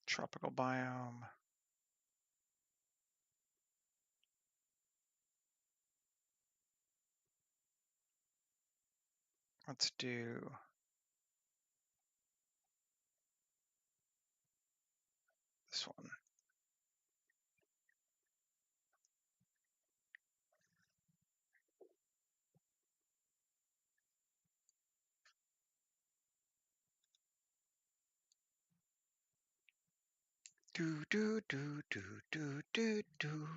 S1: Tropical biome. Let's do this one. Do, do, do, do, do, do, do.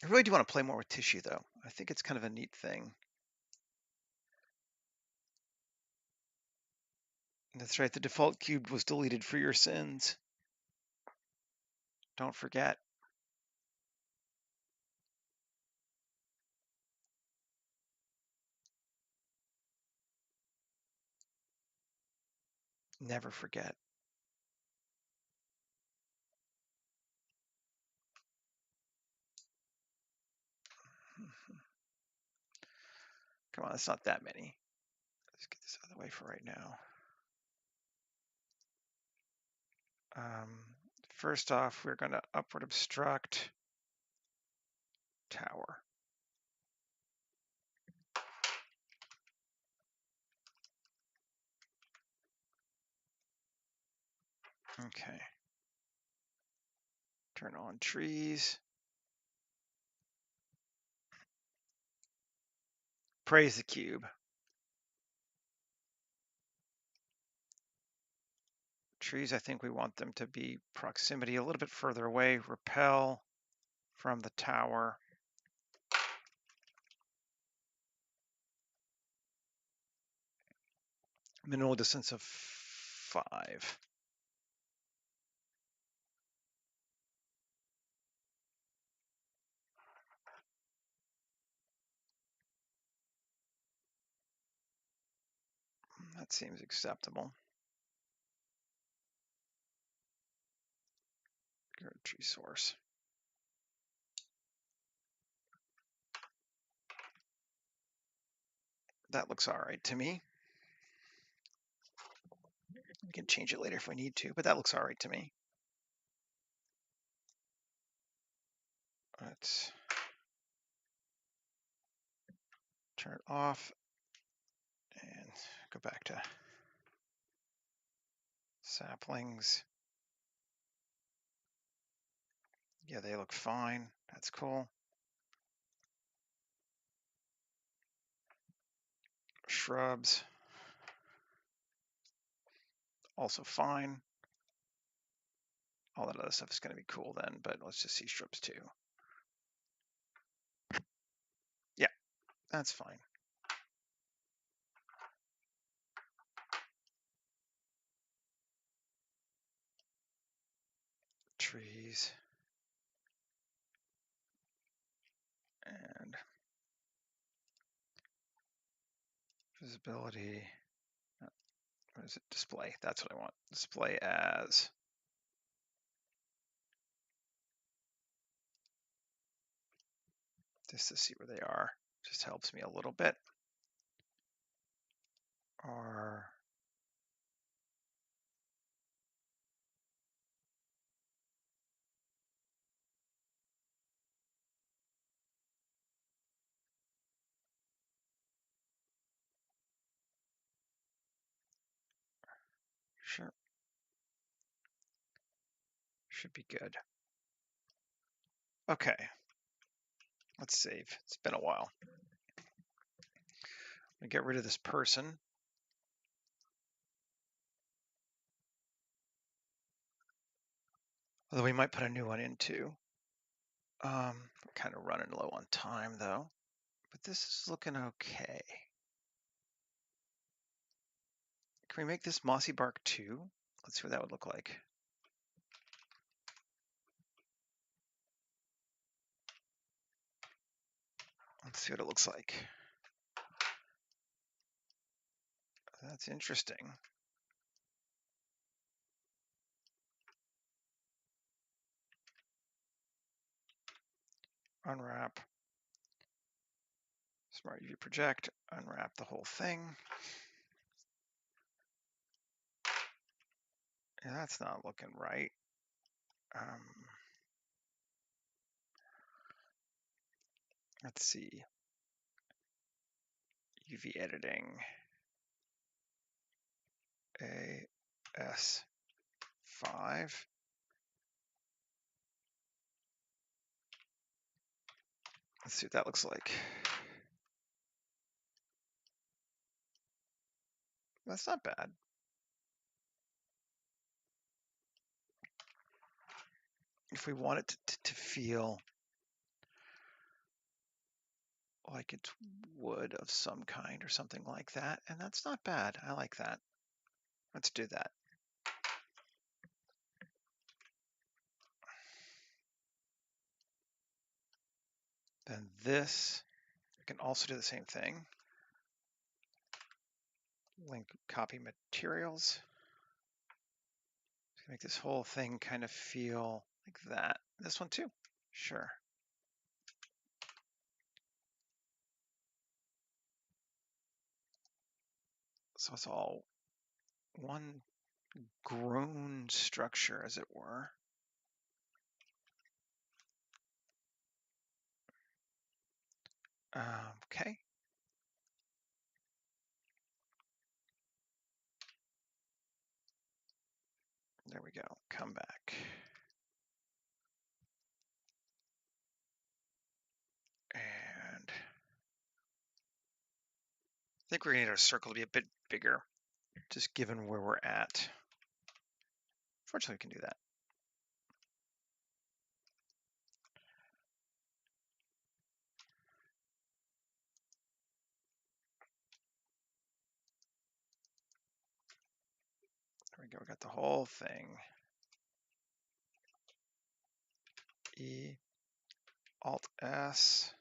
S1: I really do want to play more with tissue, though. I think it's kind of a neat thing. That's right, the default cube was deleted for your sins. Don't forget. Never forget. Come on, it's not that many. Let's get this out of the way for right now. First off, we're going to upward obstruct tower. Okay. Turn on trees. Praise the cube. Trees, I think we want them to be proximity a little bit further away. Repel from the tower. Minimal distance of 5. That seems acceptable. Tree source. That looks all right to me. We can change it later if we need to, but that looks all right to me. Let's turn it off and go back to saplings. Yeah, they look fine. That's cool. Shrubs, also fine. All that other stuff is going to be cool then, but let's just see shrubs too. Yeah, that's fine. Trees. And visibility. What is it? Display. That's what I want. Display as. Just to see where they are. Just helps me a little bit. Or sure. Should be good. Okay. Let's save. It's been a while. I'm gonna get rid of this person. Although we might put a new one in too. We're kind of running low on time though. But this is looking okay. Can we make this mossy bark too? Let's see what that would look like. Let's see what it looks like. That's interesting. Unwrap. Smart UV project. Unwrap the whole thing. Yeah, that's not looking right. Let's see. UV editing. AS5. Let's see what that looks like. That's not bad. If we want it to feel like it's wood of some kind or something like that, and that's not bad. I like that. Let's do that. Then this, I can also do the same thing. Link copy materials. Make this whole thing kind of feel like that. This one too, sure. So it's all one grown structure, as it were. Okay. There we go. Come back. And I think we're going to need our circle to be a bit bigger, just given where we're at. Fortunately, we can do that. There we go. We got the whole thing. E, Alt S,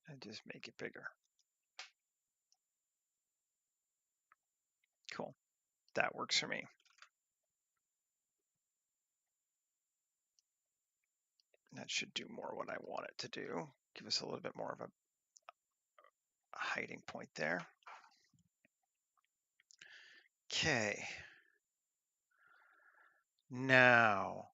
S1: and just make it bigger. Cool. That works for me. That should do more what I want it to do. Give us a little bit more of a hiding point there. Okay. Now,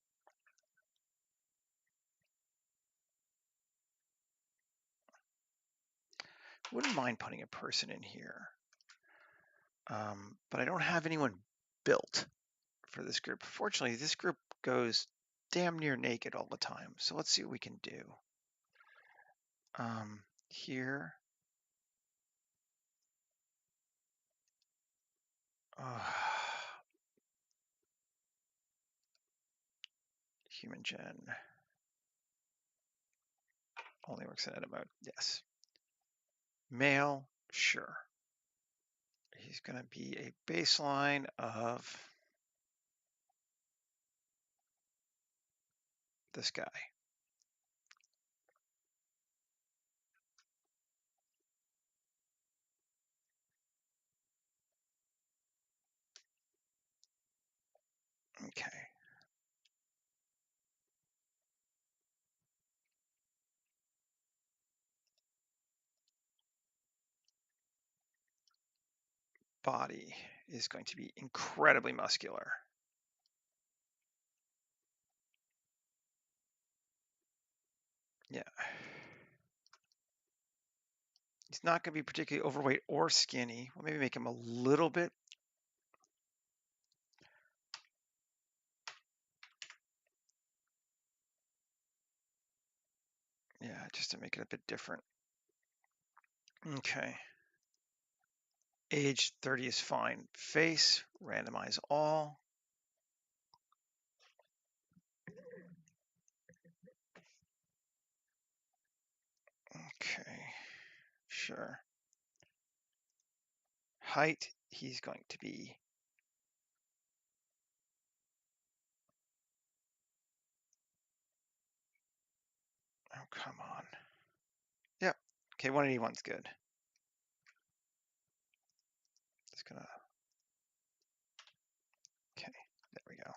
S1: wouldn't mind putting a person in here, but I don't have anyone built for this group. Fortunately, this group goes damn near naked all the time. So let's see what we can do. Here. Human gen. Only works in edit mode. Yes. Male, sure. He's going to be a baseline of this guy. Okay. Body is going to be incredibly muscular. Yeah. He's not going to be particularly overweight or skinny. We'll maybe make him a little bit. Yeah, just to make it a bit different. Okay. Age 30 is fine. Face, randomize all. Okay, sure. Height, he's going to be oh, come on. Yep. Okay, 181's good. Just gonna. Okay, there we go.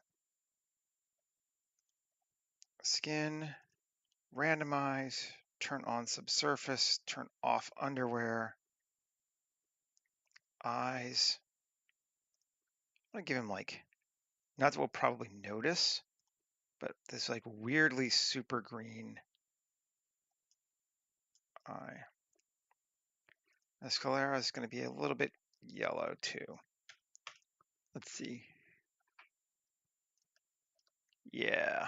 S1: Skin, randomize, turn on subsurface, turn off underwear, eyes. I'm gonna give him like, not that we'll probably notice, but this like weirdly super green eye. Escalera is going to be a little bit yellow too. Let's see. Yeah.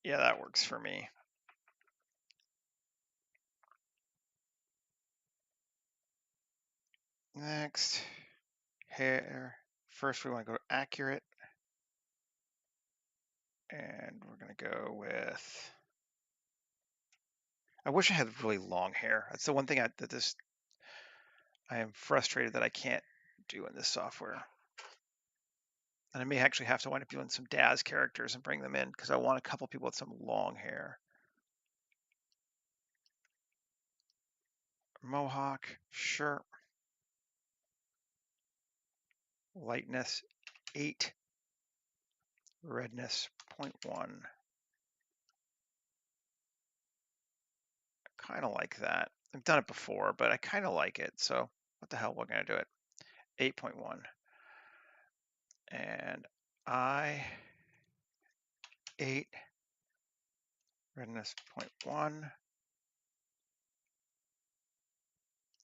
S1: Yeah, that works for me. Next, hair. First, we want to go accurate. And we're going to go with, I wish I had really long hair. That's the one thing I am frustrated that I can't do in this software. And I may actually have to wind up doing some Daz characters and bring them in because I want a couple people with some long hair. Mohawk, sure. Lightness 8, redness 0.1. Kind of like that. I've done it before, but I kind of like it. So what the hell, we're going to do it. 8.1. And I 8, redness 0.1.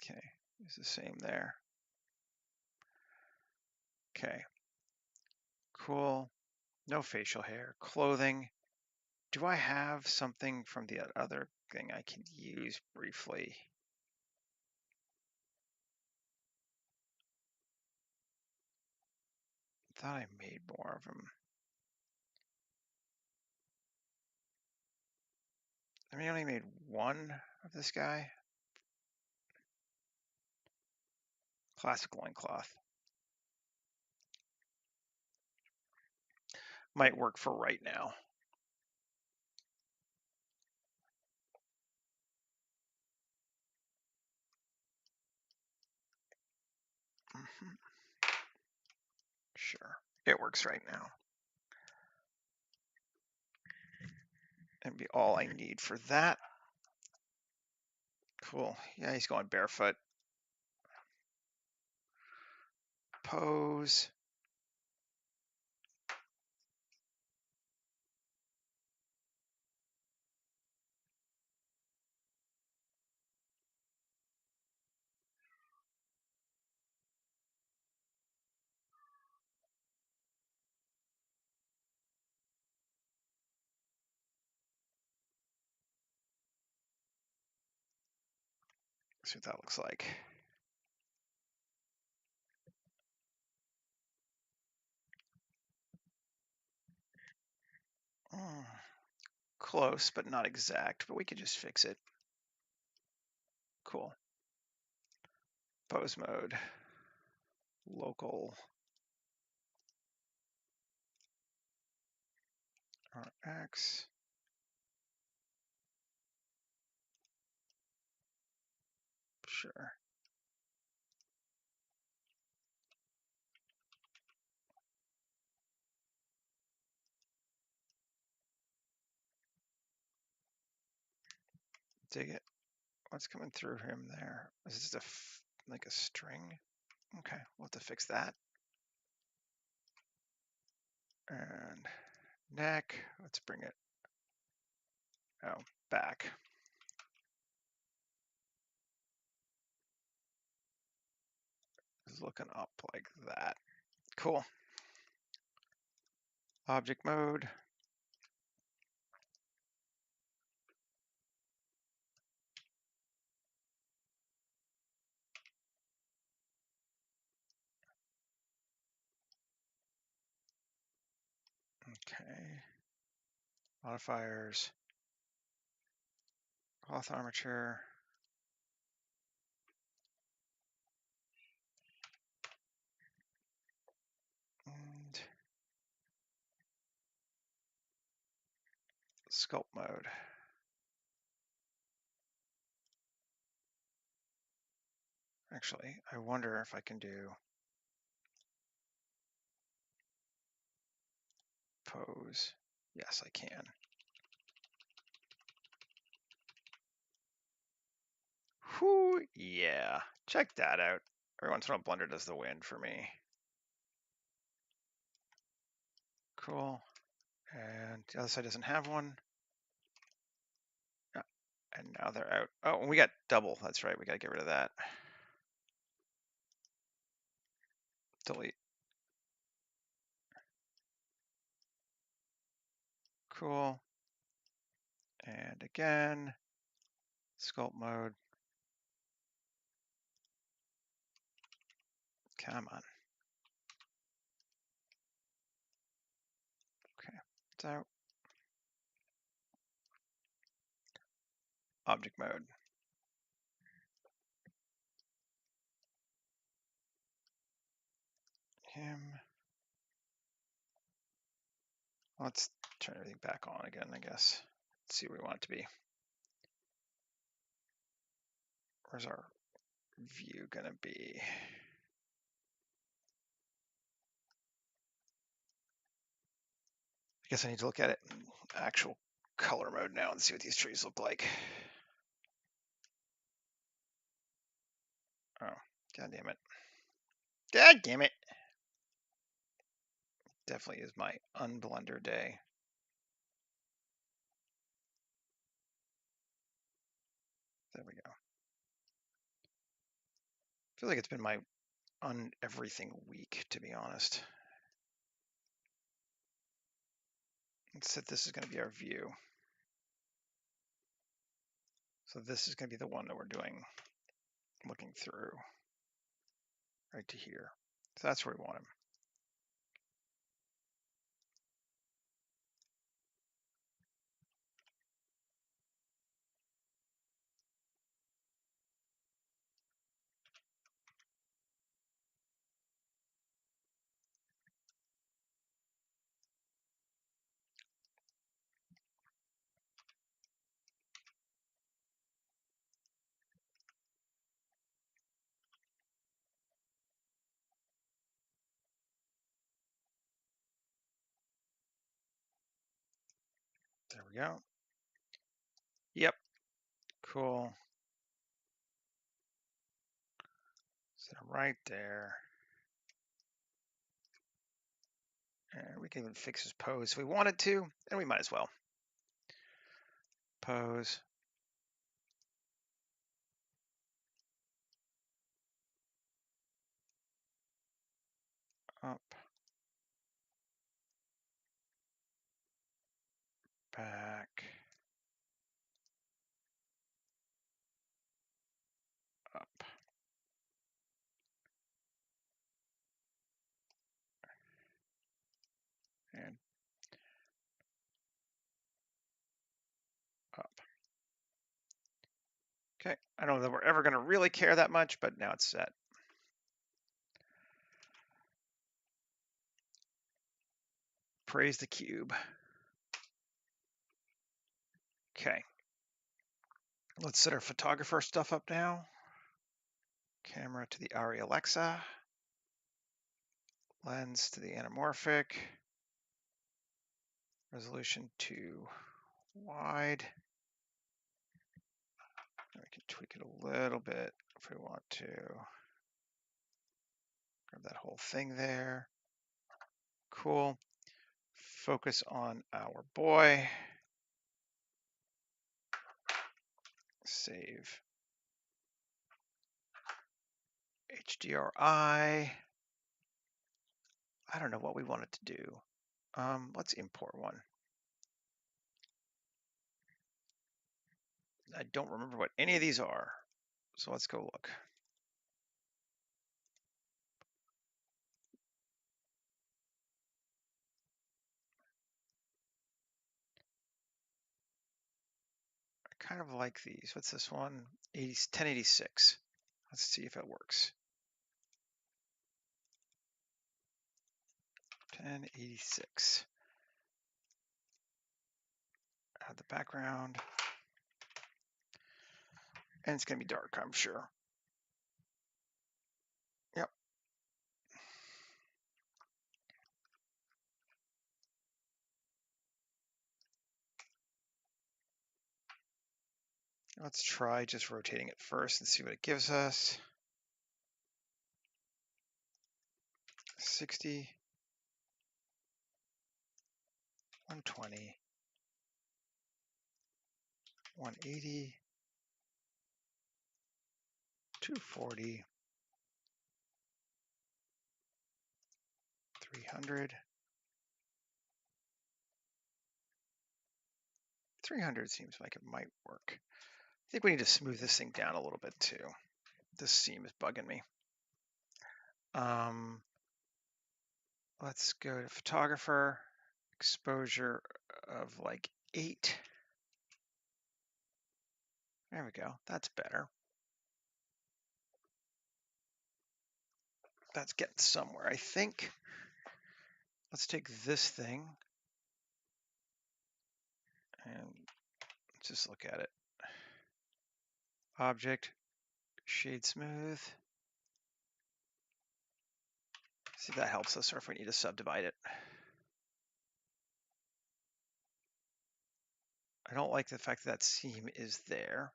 S1: Okay, it's the same there. Okay, cool. No facial hair. Clothing. Do I have something from the other thing I can use briefly? I thought I made more of them. I mean, I only made one of this guy. Classic loincloth. Might work for right now. Sure, it works right now. That'd be all I need for that. Cool. Yeah, he's going barefoot. Pose. See what that looks like. Close, but not exact, but we could just fix it. Cool. Pose mode. Local. RX. Sure. Dig it. What's coming through him there? Is this like a string? Okay, we'll have to fix that. And neck, let's bring it back. It's looking up like that. Cool. Object mode. Okay. Modifiers. Cloth armature. And sculpt mode. Actually, I wonder if I can do pose. Yes, I can. Whew, yeah. Check that out. Every once in a while, Blender does the wind for me. Cool. And the other side doesn't have one. And now they're out. Oh, and we got double. That's right. We got to get rid of that. Delete. Cool. And again, sculpt mode. Come on. Okay, it's out. Object mode. Him. Let's turn everything back on again, I guess. Let's see where we want it to be. Where's our view gonna be? I guess I need to look at it in actual color mode now and see what these trees look like. Oh, god damn it. God damn it. Definitely is my unblender day. There we go. I feel like it's been my everything week, to be honest. Let's set this is going to be our view. So this is going to be the one that we're doing, looking through, right to here. So that's where we want him. There we go. Yep. Cool. So right there. And we can even fix his pose if we wanted to, and we might as well. Pose. Up. Back. Up. And up. Okay, I don't know that we're ever going to really care that much, but now it's set. Praise the cube. Okay. Let's set our photographer stuff up now. Camera to the ARRI Alexa. Lens to the anamorphic. Resolution to wide. And we can tweak it a little bit if we want to. Grab that whole thing there. Cool. Focus on our boy. Save. HDRI. I don't know what we wanted to do. Let's import one. I don't remember what any of these are, so let's go look. I kind of like these. What's this one? 1086. Let's see if it works. 1086. Add the background. And it's going to be dark, I'm sure. Yep. Let's try just rotating it first and see what it gives us. 60. 120. 180. 240, 300, 300 seems like it might work. I think we need to smooth this thing down a little bit too. This seam is bugging me. Let's go to photographer, exposure of like 8. There we go. That's better. That's getting somewhere, I think. Let's take this thing and just look at it. Object, shade smooth. See if that helps us or if we need to subdivide it. I don't like the fact that seam is there.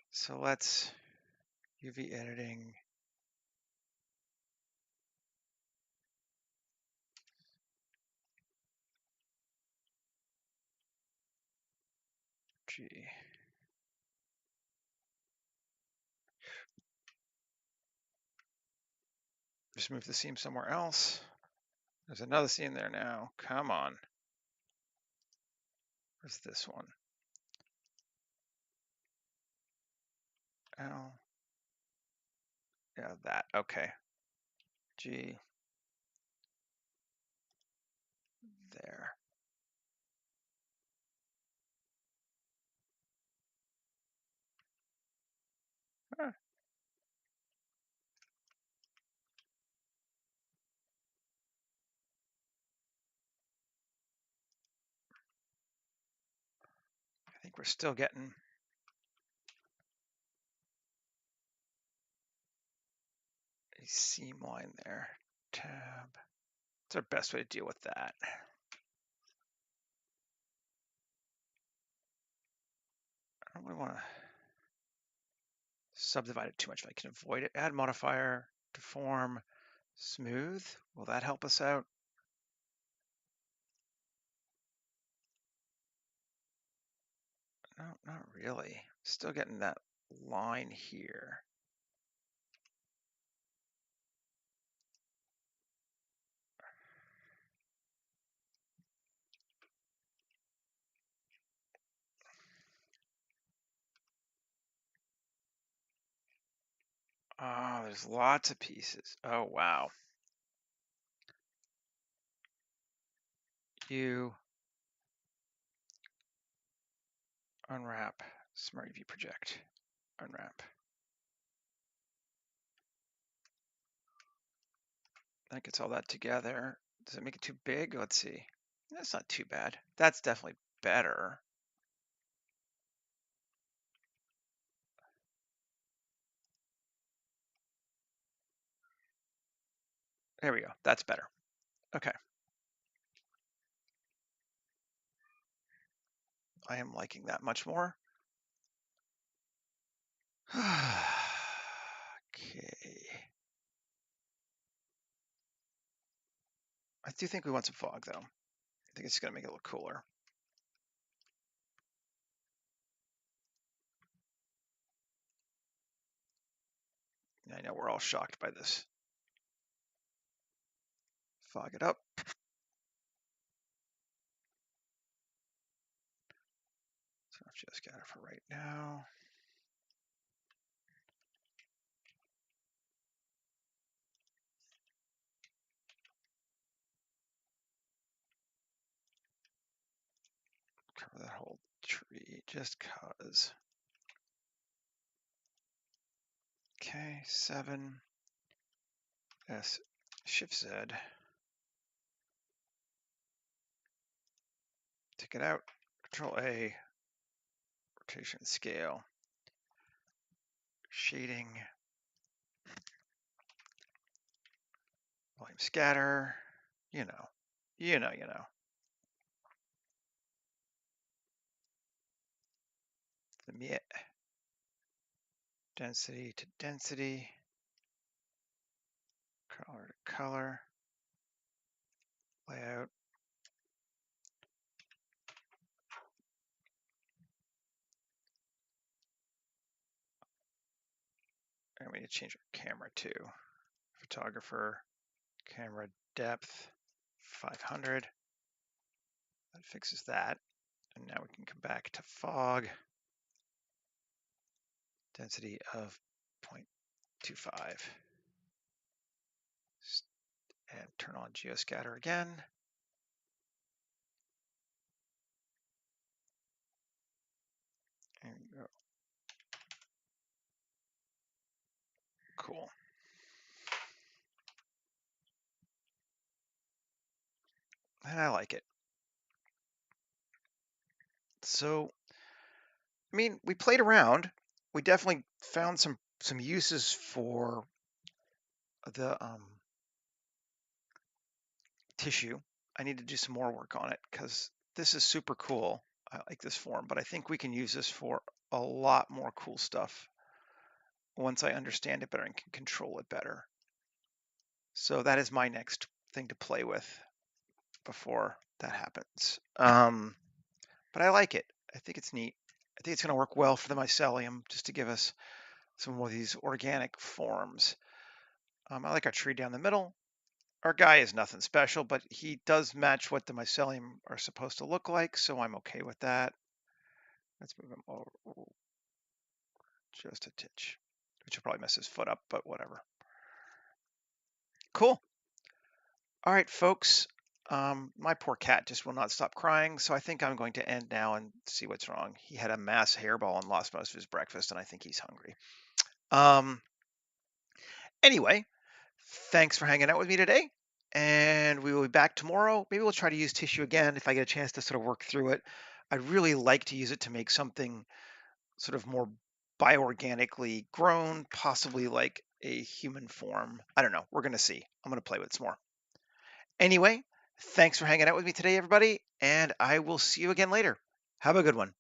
S1: So let's UV editing. G. Just move the seam somewhere else. There's another seam there now. Come on. Where's this one? L. Yeah, that. Okay. G. There. Huh. I think we're still getting a seam line there. Tab. What's our best way to deal with that? I don't really want to subdivide it too much if I can avoid it. Add modifier, deform, smooth. Will that help us out? No, not really. Still getting that line here. Oh, there's lots of pieces. Oh, wow. You unwrap, Smart UV project, unwrap. That gets all that together. Does it make it too big? Let's see. That's not too bad. That's definitely better. There we go. That's better. Okay. I am liking that much more. Okay. I do think we want some fog, though. I think it's going to make it look cooler. I know we're all shocked by this. Fog it up. So I've just got it for right now. Cover that whole tree just cause. Okay, 7 S Shift Z. Take it out. Control A. Rotation scale. Shading. Volume scatter. You know. You know. The density to density. Color to color. Layout. And we need to change our camera too. Photographer, camera depth, 500. That fixes that. And now we can come back to fog. Density of 0.25. And turn on geoscatter again. There you go. Cool. And I like it. So, I mean, we played around. We definitely found some uses for the tissue. I need to do some more work on it because this is super cool. I like this form, but I think we can use this for a lot more cool stuff once I understand it better and can control it better. So that is my next thing to play with before that happens. But I like it. I think it's neat. I think it's going to work well for the mycelium just to give us some more of these organic forms. I like our tree down the middle. Our guy is nothing special, but he does match what the mycelium are supposed to look like, so I'm okay with that. Let's move him over just a titch, which will probably mess his foot up, but whatever. Cool. All right, folks. My poor cat just will not stop crying, so I think I'm going to end now and see what's wrong. He had a mass hairball and lost most of his breakfast, and I think he's hungry. Anyway, thanks for hanging out with me today, and we will be back tomorrow. Maybe we'll try to use tissue again if I get a chance to sort of work through it. I'd really like to use it to make something sort of more bioorganically grown, possibly like a human form. I don't know. We're going to see. I'm going to play with it some more. Anyway, thanks for hanging out with me today, everybody, and I will see you again later. Have a good one.